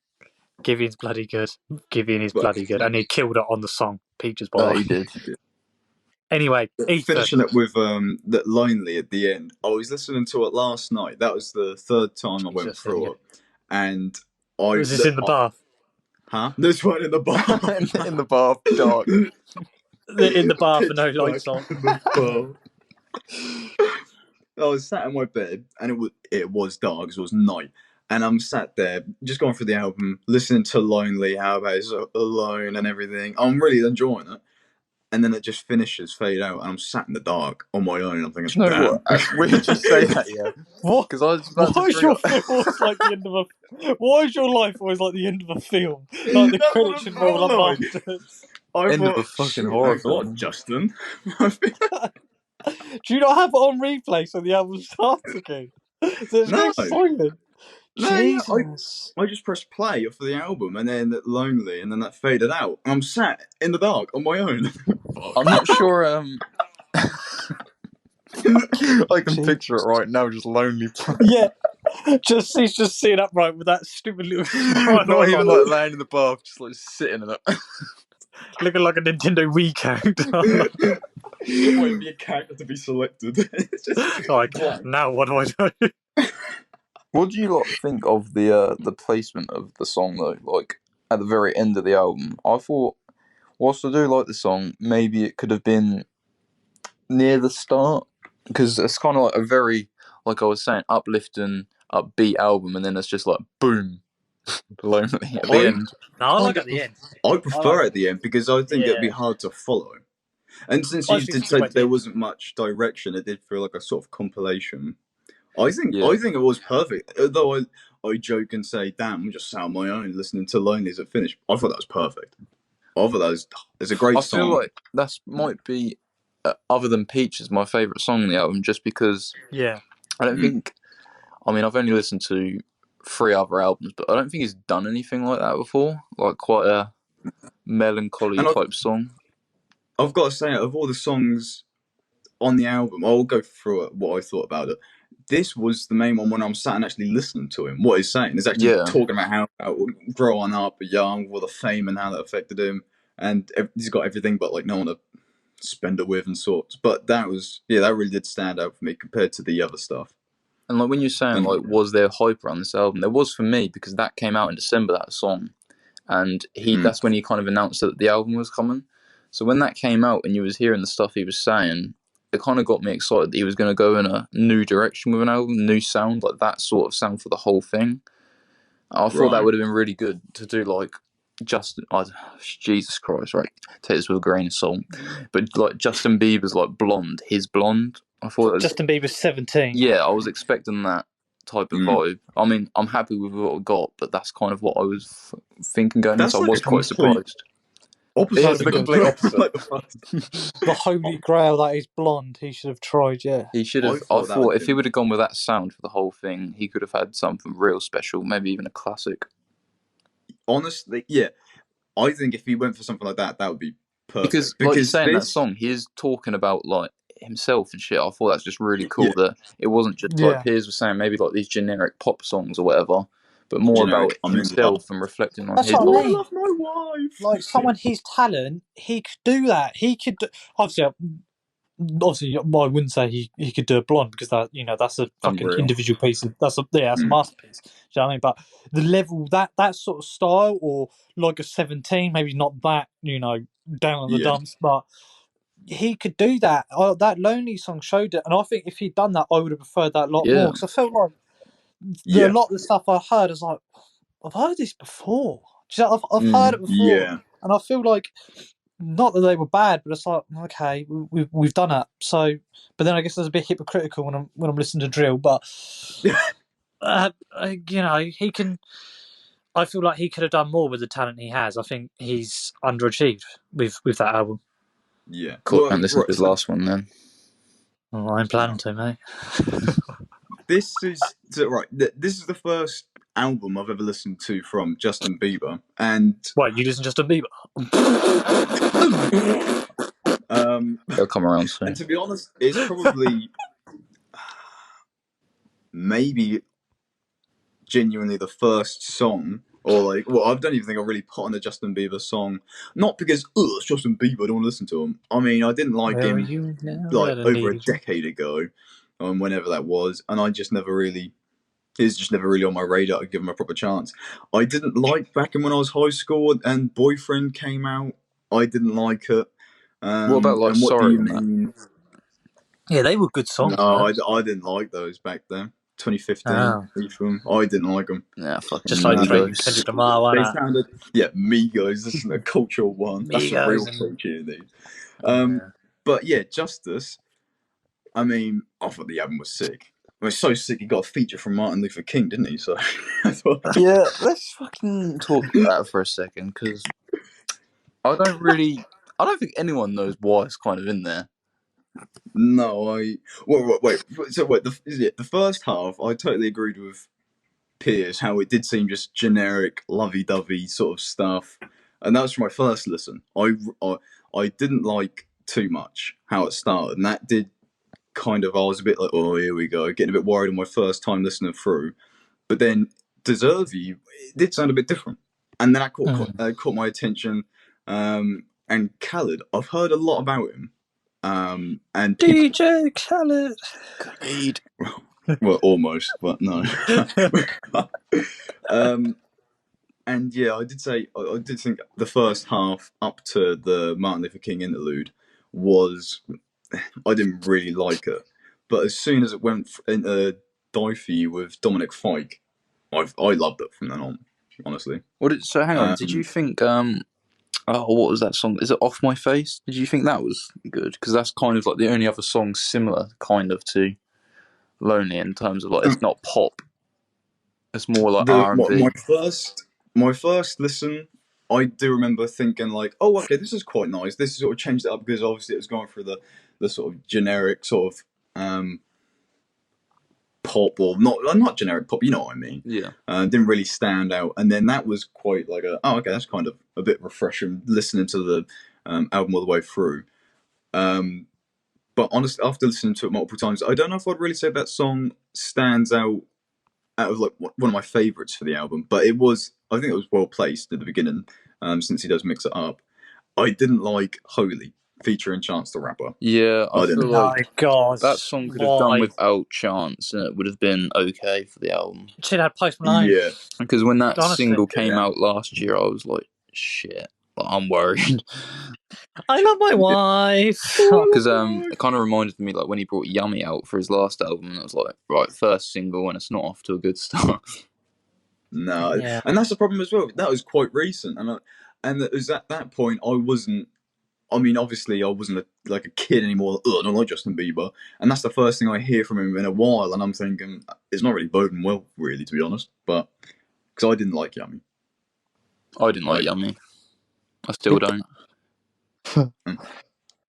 Givian's bloody good. Givian is bloody good, and he killed it on the song Peaches Boy. He did. Anyway, finishing it with that Lonely at the end. I was listening to it last night. That was the third time I went through it, and was this in the bath? Huh? This one in the bath. in the bath, dark. In the bath with no Pitch lights black on. in the bath. I was sat in my bed, and it was dark. It was night, and I'm sat there just going through the album, listening to "Lonely," how about it's alone and everything. I'm really enjoying it, and then it just finishes, fade out, and I'm sat in the dark on my own. I'm thinking, Do you know damn. what? Weird you say that, yeah. What? Because I was about Why to is bring your up. film always like the end of a? Why is your life always like the end of a film? Like the That's what credits I should roll felt up like. afterwards. I End of thought, a fucking shit, horror thanks a lot, film. Justin. Do you not have it on replay so the album starts again? So it's No, going silent. no, yeah. Jesus. I just pressed play for the album, and then "Lonely," and then that faded out. And I'm sat in the dark on my own. Fuck. I'm not sure. I can Gee. picture it right now, just lonely. Yeah. He's just sitting upright with that stupid little smile Not on, even like laying in the bath, just like sitting in it. looking like a Nintendo Wii character. Waiting for your character to be selected. It's just Like, blank. now what do I do? What do you lot think of the placement of the song though? Like at the very end of the album, I thought, whilst I do like the song, maybe it could have been near the start because it's kind of like a very, like I was saying, uplifting, upbeat album, and then it's just like boom, lonely at the end. No, I like at the end. I prefer it at the end because I think it'd be Yeah. hard to follow. And since I you think did it's say quite there deep. wasn't much direction, it did feel like a sort of compilation. I think Yeah. it was perfect. Although I joke and say, "Damn, I'm just sat on my own listening to Lonely" as it finished. I thought that was perfect. I thought it's a great I song. feel like that might be, other than Peaches, my favourite song on the album, just because Yeah. I don't think. I mean, I've only listened to 3 other albums, but I don't think he's done anything like that before. Like quite a melancholy And type song. I've got to say, of all the songs on the album, I'll go through it, what I thought about it. This was the main one when I'm sat and actually listening to him. What he's saying is actually talking about how growing up young, with the fame and how that affected him, and he's got everything but like no one to spend it with and sorts. But that really did stand out for me compared to the other stuff. And like when you're saying like, was there hype around this album? There was for me because that came out in December, that song, and that's when he kind of announced that the album was coming. So when that came out and you was hearing the stuff he was saying, it kind of got me excited that he was going to go in a new direction with an album, new sound, like that sort of sound for the whole thing. I thought that would have been really good to do, like Jesus Christ, right? Take this with a grain of salt, but like Justin Bieber's like Blonde, his Blonde. I thought it was, Justin Bieber's 17. yeah, I was expecting that type of vibe. I mean, I'm happy with what I got, but that's kind of what I was thinking going in, so I was quite surprised. Opposite. It's the complete opposite. The holy grail that is Blonde. He should have tried, yeah. He should have. I thought if he would have gone with that sound for the whole thing, he could have had something real special, maybe even a classic. Honestly, yeah. I think if he went for something like that, that would be perfect. Because like you're saying, that song, he is talking about like himself and shit. I thought that's just really cool that it wasn't just like Piers was saying, maybe like these generic pop songs or whatever, but more about himself and reflecting on his life. I love my wife. Like someone his talent, he could do that. He could obviously I wouldn't say he could do a Blonde because that's a fucking individual piece. That's a masterpiece. Do you know what I mean? But the level that sort of style, or like a 17, maybe not that down in the dumps, but he could do that. That Lonely song showed it, and I think if he'd done that, I would have preferred that a lot more because I felt like a lot of the stuff I heard is like, I've heard this before. I've heard it before, and I feel like not that they were bad, but it's like, okay, we've done it. So, but then I guess there's a bit hypocritical when I'm listening to drill. But he can. I feel like he could have done more with the talent he has. I think he's underachieved with that album. Yeah, cool. And listen to his last one then. Well, I'm planning to, mate. This is the first album I've ever listened to from Justin Bieber, and wait, you listen to Justin Bieber? They'll come around soon. And to be honest, it's probably maybe genuinely the first song, or like, well, I don't even think I really put on a Justin Bieber song. Not because it's Justin Bieber, I don't want to listen to him. I mean, I didn't like him like over a decade ago, whenever that was, and I just never really. He's just never really on my radar to give him a proper chance. I didn't like back in when I was high school and Boyfriend came out. I didn't like it. What about like And what do Sorry you on that? mean? Yeah, they were good songs. No, Man. I didn't like those back then. 2015, Oh. Ethan. I didn't like them. Yeah, fucking Just like Migos. Kendrick Lamar, why They not? sounded, Migos. This is a cultural one. That's a real Migos and culture indeed. But yeah, Justice. I mean, I thought the album was sick. It was so sick. He got a feature from Martin Luther King, didn't he? So I thought, Yeah, let's fucking talk about that for a second, because I don't think anyone knows why it's kind of in there. no, wait. So wait, the first half, I totally agreed with Piers how it did seem just generic, lovey-dovey sort of stuff, and that was for my first listen. I didn't like too much how it started, and that did kind of, I was a bit like, oh, here we go, getting a bit worried on my first time listening through. But then Deserve You, it did sound a bit different, and then that caught my attention. And Khaled, I've heard a lot about him. And DJ Khaled. Khaled. Well, almost, but no. And yeah, I did think the first half up to the Martin Luther King interlude was, I didn't really like it, but as soon as it went into Die For You with Dominic Fike, I loved it from then on, honestly. So hang on, did you think what was that song? Is it Off My Face? Did you think that was good? Because that's kind of like the only other song similar kind of to Lonely in terms of like it's not pop. It's more like R&B. My first listen, I do remember thinking like, oh, okay, this is quite nice. This sort of changed it up because obviously it was going through the sort of generic sort of pop, or not generic pop, you know what I mean? Yeah. Didn't really stand out, and then that was quite like okay, that's kind of a bit refreshing listening to the album all the way through. But honestly, after listening to it multiple times, I don't know if I'd really say that song stands out of like one of my favourites for the album, but I think it was well placed at the beginning, since he does mix it up. I didn't like Holy featuring Chance the Rapper. Yeah, I feel like God, that song could have done without Chance, and it would have been okay for the album. Should have Post Malone. Yeah, because when that single came out last year, I was like, shit, I'm worried. I love my wife. Because it kind of reminded me like when he brought Yummy out for his last album, and I was like, right, first single, and it's not off to a good start. No, and that's the problem as well. That was quite recent, and it was at that point I wasn't. I mean, obviously, I wasn't like a kid anymore. I don't like Justin Bieber, and that's the first thing I hear from him in a while, and I'm thinking it's not really boding well, really, to be honest. But because I didn't like Yummy, I didn't like Yummy. I still don't.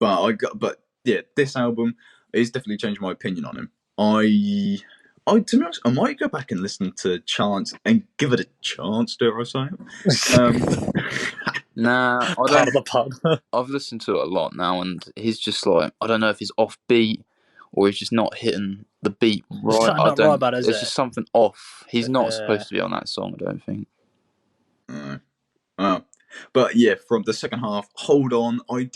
But yeah, this album is definitely changed my opinion on him. To be honest, I might go back and listen to Chance and give it a chance. Dare I say it? Nah, I don't. Part of the pub. I've listened to it a lot now, and he's just like, I don't know if he's off beat or he's just not hitting the beat right. It's just something off. He's not supposed to be on that song, I don't think. But yeah, from the second half, Hold On, I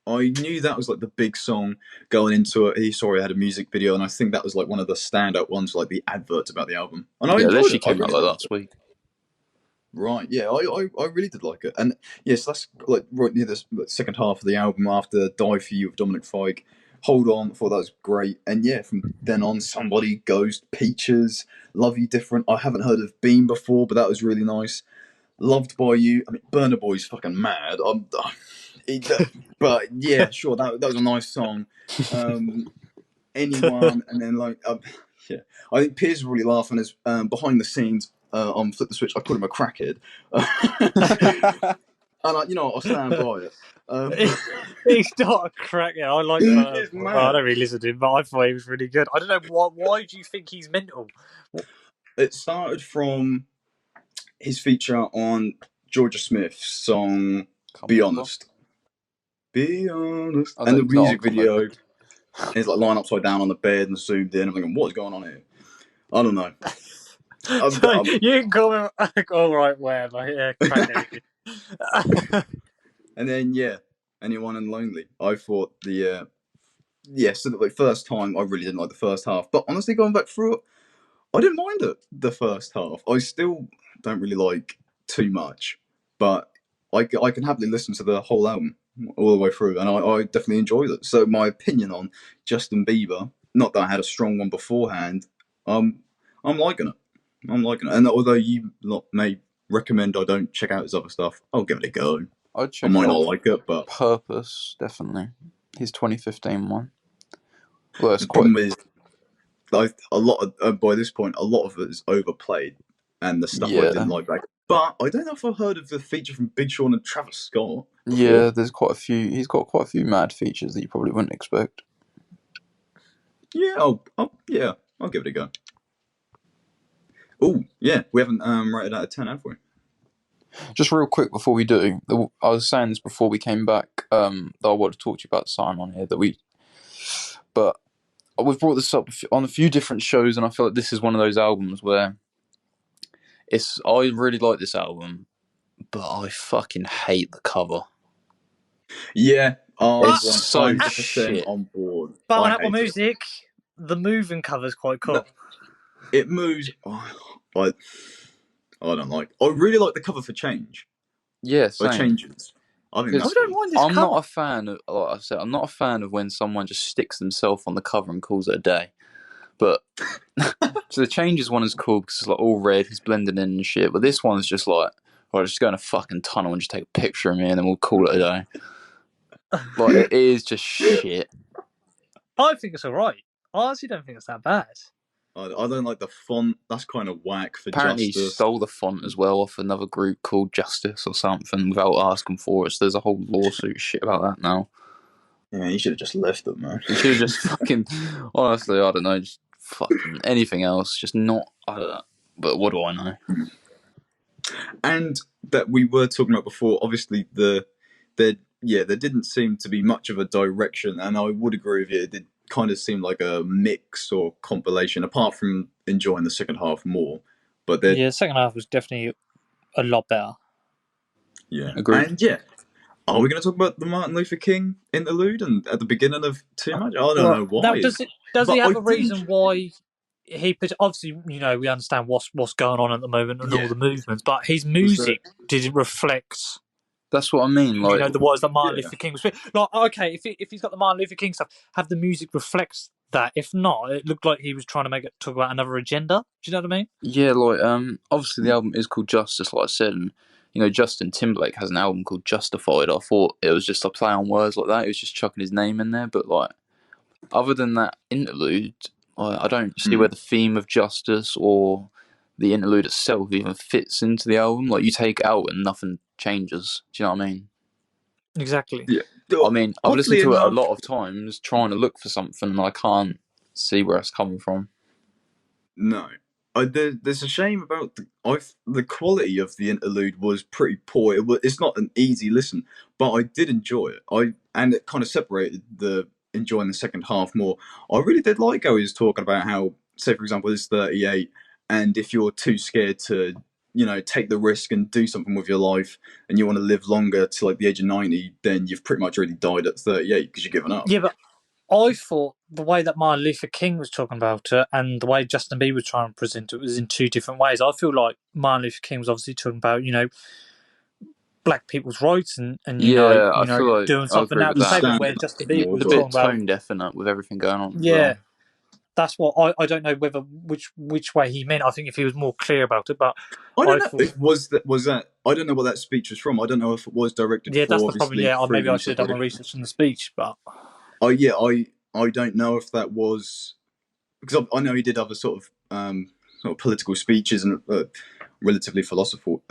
knew that was like the big song going into it. He had a music video, and I think that was like one of the standout ones, like the adverts about the album. And I enjoyed it. Came out like last week. Right, yeah, I really did like it. And yes, that's like right near the second half of the album after Die For You with Dominic Fike. Hold On, I thought that was great. And yeah, from then on, Somebody, Ghost, Peaches, Love You Different. I haven't heard of Beam before, but that was really nice. Loved By You. I mean, Burna Boy's fucking mad. But yeah, sure, that was a nice song. Anyone, and then like, yeah, I think Piers is really laughing as behind the scenes. On Flip the Switch, I call him a crackhead, and I'll stand by it. He's not a crackhead. I like that. I don't really listen to him, but I thought he was really good. I don't know why do you think he's mental? It started from his feature on Georgia Smith's song "Be Honest." Be honest, and the music video is like lying upside down on the bed and zoomed in. I'm thinking, what's going on here? I don't know. You can call him all right, whatever. Yeah, and then yeah, Anyone and Lonely. I thought so the first time I really didn't like the first half, but honestly, going back through it, I didn't mind it. The first half, I still don't really like too much, but I can happily listen to the whole album. all the way through, and I definitely enjoyed it. So my opinion on Justin Bieber, not that I had a strong one beforehand, I'm liking it. I'm liking it, and although you lot may recommend I don't check out his other stuff, I'll give it a go. I'd I check might it not out. like it, but Purpose, definitely. His 2015 one. Well, it's the quite. problem is, like a lot of by this point, a lot of it is overplayed, and the stuff I Yeah. didn't like back. But I don't know if I've heard of the feature from Big Sean and Travis Scott before. Yeah, there's quite a few. He's got quite a few mad features that you probably wouldn't expect. Yeah, I'll give it a go. Oh, yeah, we haven't rated out of 10, have we? Just real quick before we do, I was saying this before we came back. That I wanted to talk to you about something on here but we've brought this up on a few different shows, and I feel like this is one of those albums where I really like this album, but I fucking hate the cover. Yeah, I'm It's so 100% shit. on board. But on I Apple hate it. Music, the moving cover's quite cool. No, it moves. But I don't like. I really like the cover for Change. Yeah, For same. Changes. I think that's. I don't mind this I'm cover. not a fan of, like I said, I'm not a fan of when someone just sticks themselves on the cover and calls it a day. But so the Changes one is cool because it's like all red, he's blending in and shit. But this one's just like, I'll just go in a fucking tunnel and just take a picture of me and then we'll call it a day. Like, it is just shit. I think it's alright. I honestly don't think it's that bad. I don't like the font. That's kind of whack for Apparently, he Justice. stole the font as well off another group called Justice or something without asking for it. So there's a whole lawsuit shit about that now. Yeah, you should have just left it, man. He should have just fucking, honestly, I don't know, just fucking anything else. Just not, I don't know. But what do I know? And that we were talking about before, obviously there didn't seem to be much of a direction, and I would agree with you. It did kind of seem like a mix or compilation, apart from enjoying the second half more. But Yeah, the second half was definitely a lot better. Yeah, agreed. And are we going to talk about the Martin Luther King interlude and at the beginning of Too Much? I don't know why. Now, does he have a reason didn't- why he put? Obviously, we understand what's going on at the moment and all the movements, but his music didn't reflect. That's what I mean. Like, the words that Martin Luther King was. Like, okay, if he's got the Martin Luther King stuff, have the music reflects that. If talk it looked like he was trying to talk about another agenda. Do you know what I mean? yeah, like, obviously the album is called Justice, like I said, and Justin Timberlake has an album called Justified. I thought it was just a play on words like that. He was just chucking his name in there, but like, other than that interlude, I don't see where the theme of justice or the interlude itself even fits into the album. Like, you take it out and nothing changes. Do you know what I mean? Exactly. Yeah. I mean, I've listened to it a enough- lot of times trying to look for something and I can't see where it's coming from. No. There's a shame about the quality of the interlude was pretty poor. It's not an easy listen, but I did enjoy it. And it kind of separated the enjoying the second half more. I really did like how he was talking about how, say for example, it's 38, and if you're too scared to take the risk and do something with your life, and you want to live longer to like the age of 90, then you've pretty much already died at 38 because you're giving up. Yeah, but I thought the way that Martin Luther King was talking about it and the way Justin Bieber was trying to present it was in two different ways. I feel like Martin Luther King was obviously talking about, black people's rights and I feel like doing something out the table, where Justin Bieber was a talking bit about tone deaf with everything going on. Yeah. That's what I don't know whether which way he meant. I think if he was more clear about it, but I don't know. Was that? I don't know what that speech was from. I don't know if it was directed. Yeah, for, that's the problem. Yeah, maybe I should have done my my research on the speech, but I don't know if that was because I know he did other sort of political speeches and relatively philosophical.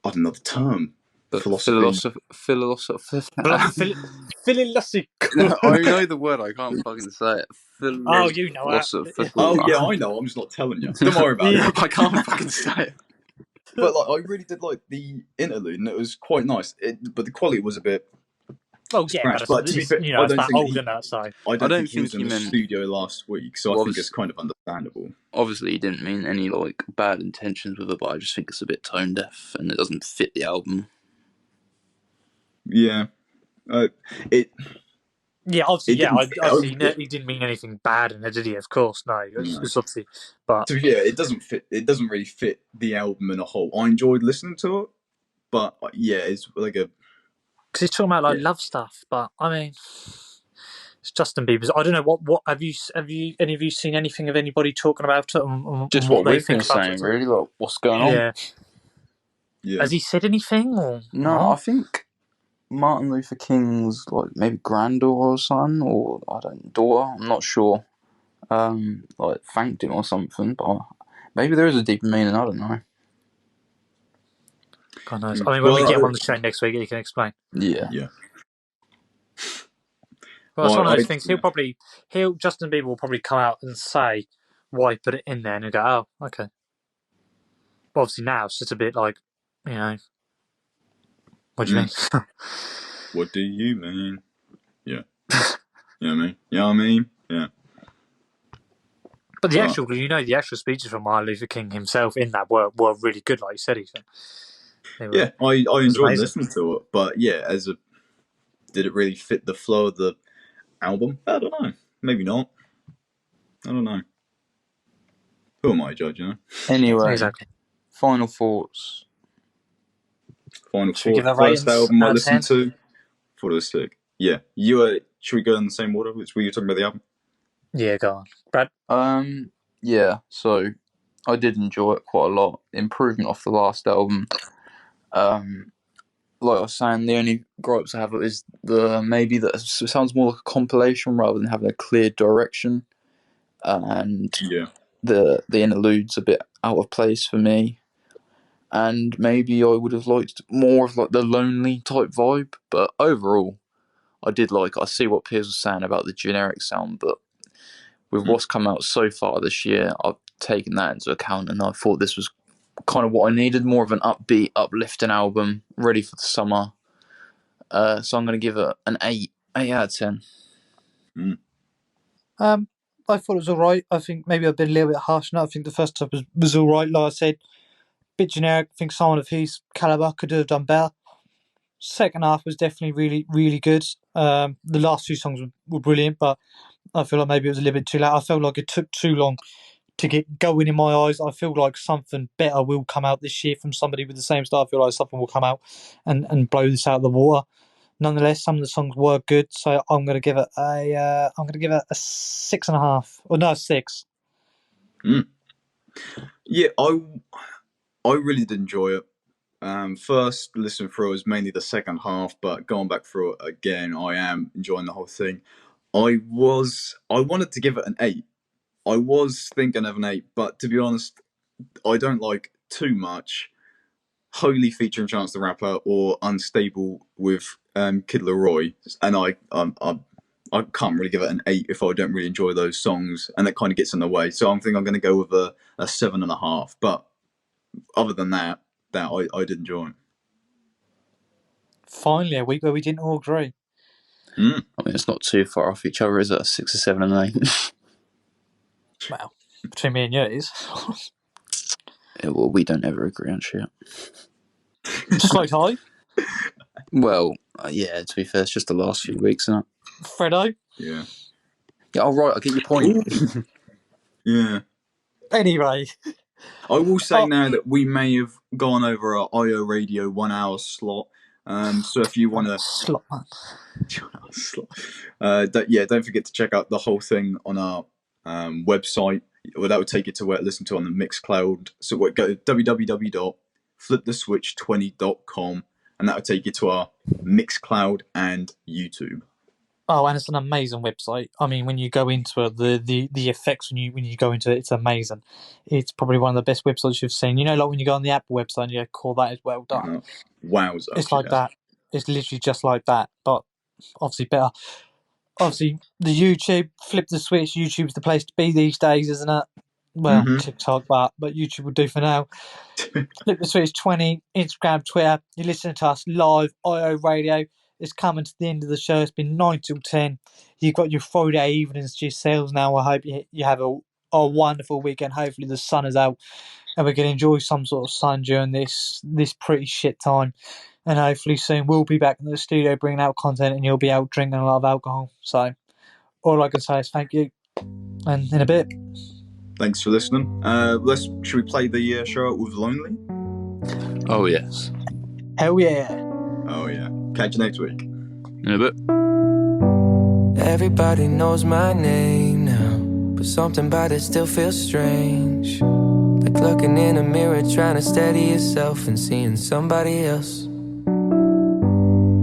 I don't know the term. Philosophical. I know the word. I can't fucking say it. Oh, you know it. Oh yeah, I know. I'm just not telling you. Don't worry about it. I can't fucking say it. But like, I really did like the interlude, and it was quite nice. But the quality was a bit. Oh yeah, but to be fair, it's that old in that side. I don't think he was in the studio last week, so I think it's kind of understandable. Obviously, he didn't mean any like bad intentions with it, but I just think it's a bit tone deaf and it doesn't fit the album. Yeah, Yeah, obviously, he didn't mean anything bad in it, did he? Of course, no. It's obviously, but so yeah, it doesn't fit. It doesn't really fit the album in a whole. I enjoyed listening to it, but yeah, it's like because he's talking about like love stuff. But I mean, it's Justin Bieber's. I don't know what have you any of you seen anything of anybody talking about it and Just what what they we've been think about saying, it? really, like what's going on. Yeah. Yeah. Has he said anything or No, I think Martin Luther King's like maybe granddaughter or son or daughter. I'm not sure. Like thanked him or something, but maybe there is a deeper meaning. I don't know. God knows. I mean, when we get him on the show next week, he can explain. Yeah. Well, it's one of those things. Justin Bieber will probably come out and say why he put it in there, and he'll go, "Oh, okay." Well, obviously now it's just a bit like, you know, what do you mean? What do you mean? Yeah. You know what I mean? You know what I mean? Yeah. But the actual speeches from Martin Luther King himself in that were really good, like you said, Ethan. I enjoyed listening to it, but yeah, did it really fit the flow of the album? I don't know. Maybe not. I don't know. Who am I to judge, you know? Anyway, exactly. Final thoughts. First album I listened to. Thought it was sick. Yeah. Should we go in the same order? Were you talking about the album? Yeah, go on. Brad? Yeah, so I did enjoy it quite a lot. Improvement off the last album. Like I was saying, the only gripes I have is maybe that it sounds more like a compilation rather than having a clear direction. And the interlude's a bit out of place for me. And maybe I would have liked more of like the lonely type vibe, but overall, I see what Piers was saying about the generic sound, but with what's come out so far this year, I've taken that into account, and I thought this was kind of what I needed, more of an upbeat, uplifting album, ready for the summer. So I'm going to give it an 8 out of 10. I thought it was all right. I think maybe I've been a little bit harsh on it. I think the first half was all right, like I said. Bit generic. I think someone of his caliber could have done better. Second half was definitely really, really good. The last few songs were brilliant, but I feel like maybe it was a little bit too late. I felt like it took too long to get going in my eyes. I feel like something better will come out this year from somebody with the same style. I feel like something will come out and blow this out of the water. Nonetheless, some of the songs were good, so I'm going to give it a 6.5 or no 6. Yeah, I really did enjoy it. First listen through was mainly the second half, but going back through it again, I am enjoying the whole thing. I wanted to give it an 8. I was thinking of an 8, but to be honest, I don't like too much Holy featuring Chance the Rapper or Unstable with Kid Laroi, and I can't really give it an 8 if I don't really enjoy those songs, and that kind of gets in the way. So I'm going to go with a 7.5. But other than that I did enjoy it. Finally, a week where we didn't all agree. I mean, it's not too far off each other, is it? 6 or 7 and 8. Well, between me and you, it is. Yeah, well, we don't ever agree on shit. Just like I. Well, yeah, to be fair, it's just the last few weeks, isn't it? Fredo? Yeah. Yeah, all right, I get your point. Yeah. Anyway. I will say now that we may have gone over our IO Radio 1 hour slot. So if you want to... Slot, man. Don't forget to check out the whole thing on our website. Well, that would take you to where to listen to on the Mixcloud. So go to www.fliptheswitch20.com, and that would take you to our Mixcloud and YouTube. Oh, and it's an amazing website. I mean, when you go into it, the effects when you go into it, it's amazing. It's probably one of the best websites you've seen. You know, like when you go on the Apple website and you call that is well done. Wowza. It's like that. It's literally just like that, but obviously better. Obviously, the YouTube, Flip the Switch, YouTube's the place to be these days, isn't it? Well, TikTok, but YouTube will do for now. Flip the Switch 20, Instagram, Twitter. You're listening to us live, IO Radio. It's coming to the end of the show. It's been 9 till 10. You've got your Friday evenings to yourselves now. I hope you have a wonderful weekend. Hopefully the sun is out and we can enjoy some sort of sun during this pretty shit time. And hopefully soon we'll be back in the studio bringing out content and you'll be out drinking a lot of alcohol. So all I can say is thank you. And in a bit. Thanks for listening. Should we play the show out with Lonely? Oh, yes. Hell yeah. Oh, yeah. Catch you next week. In a bit. Everybody knows my name now, but something about it still feels strange. Like looking in a mirror, trying to steady yourself and seeing somebody else.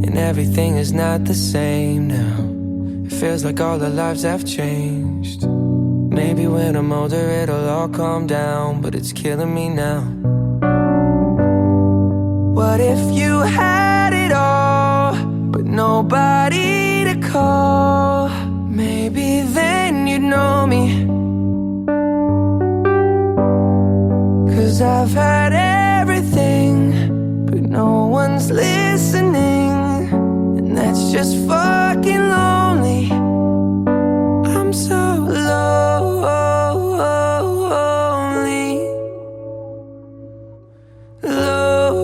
And everything is not the same now. It feels like all our lives have changed. Maybe when I'm older it'll all calm down, but it's killing me now. What if you had it all, but nobody to call? Maybe then you'd know me. 'Cause I've had everything, but no one's listening. And that's just fucking lonely. I'm so lonely. Lonely.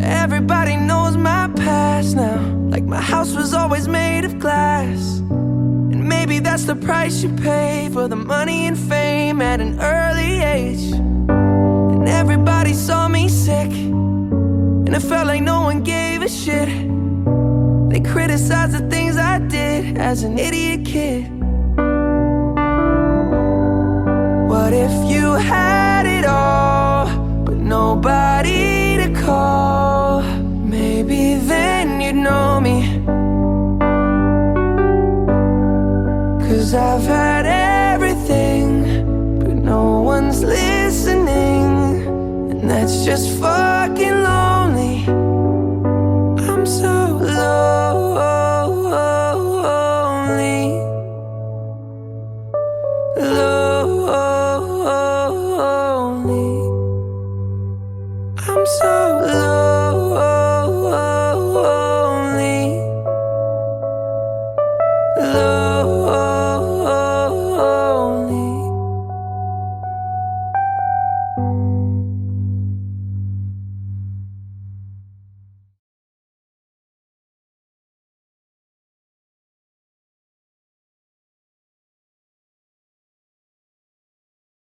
Everybody knows my past now, like my house was always made of glass. And maybe that's the price you pay for the money and fame at an early age. And everybody saw me sick, and it felt like no one gave a shit. They criticized the things I did as an idiot kid. What if you had it all, but nobody to call? Maybe then you'd know me. 'Cause I've had everything, but no one's listening. And that's just fucking lonely. I'm so lonely. Lonely. I'm so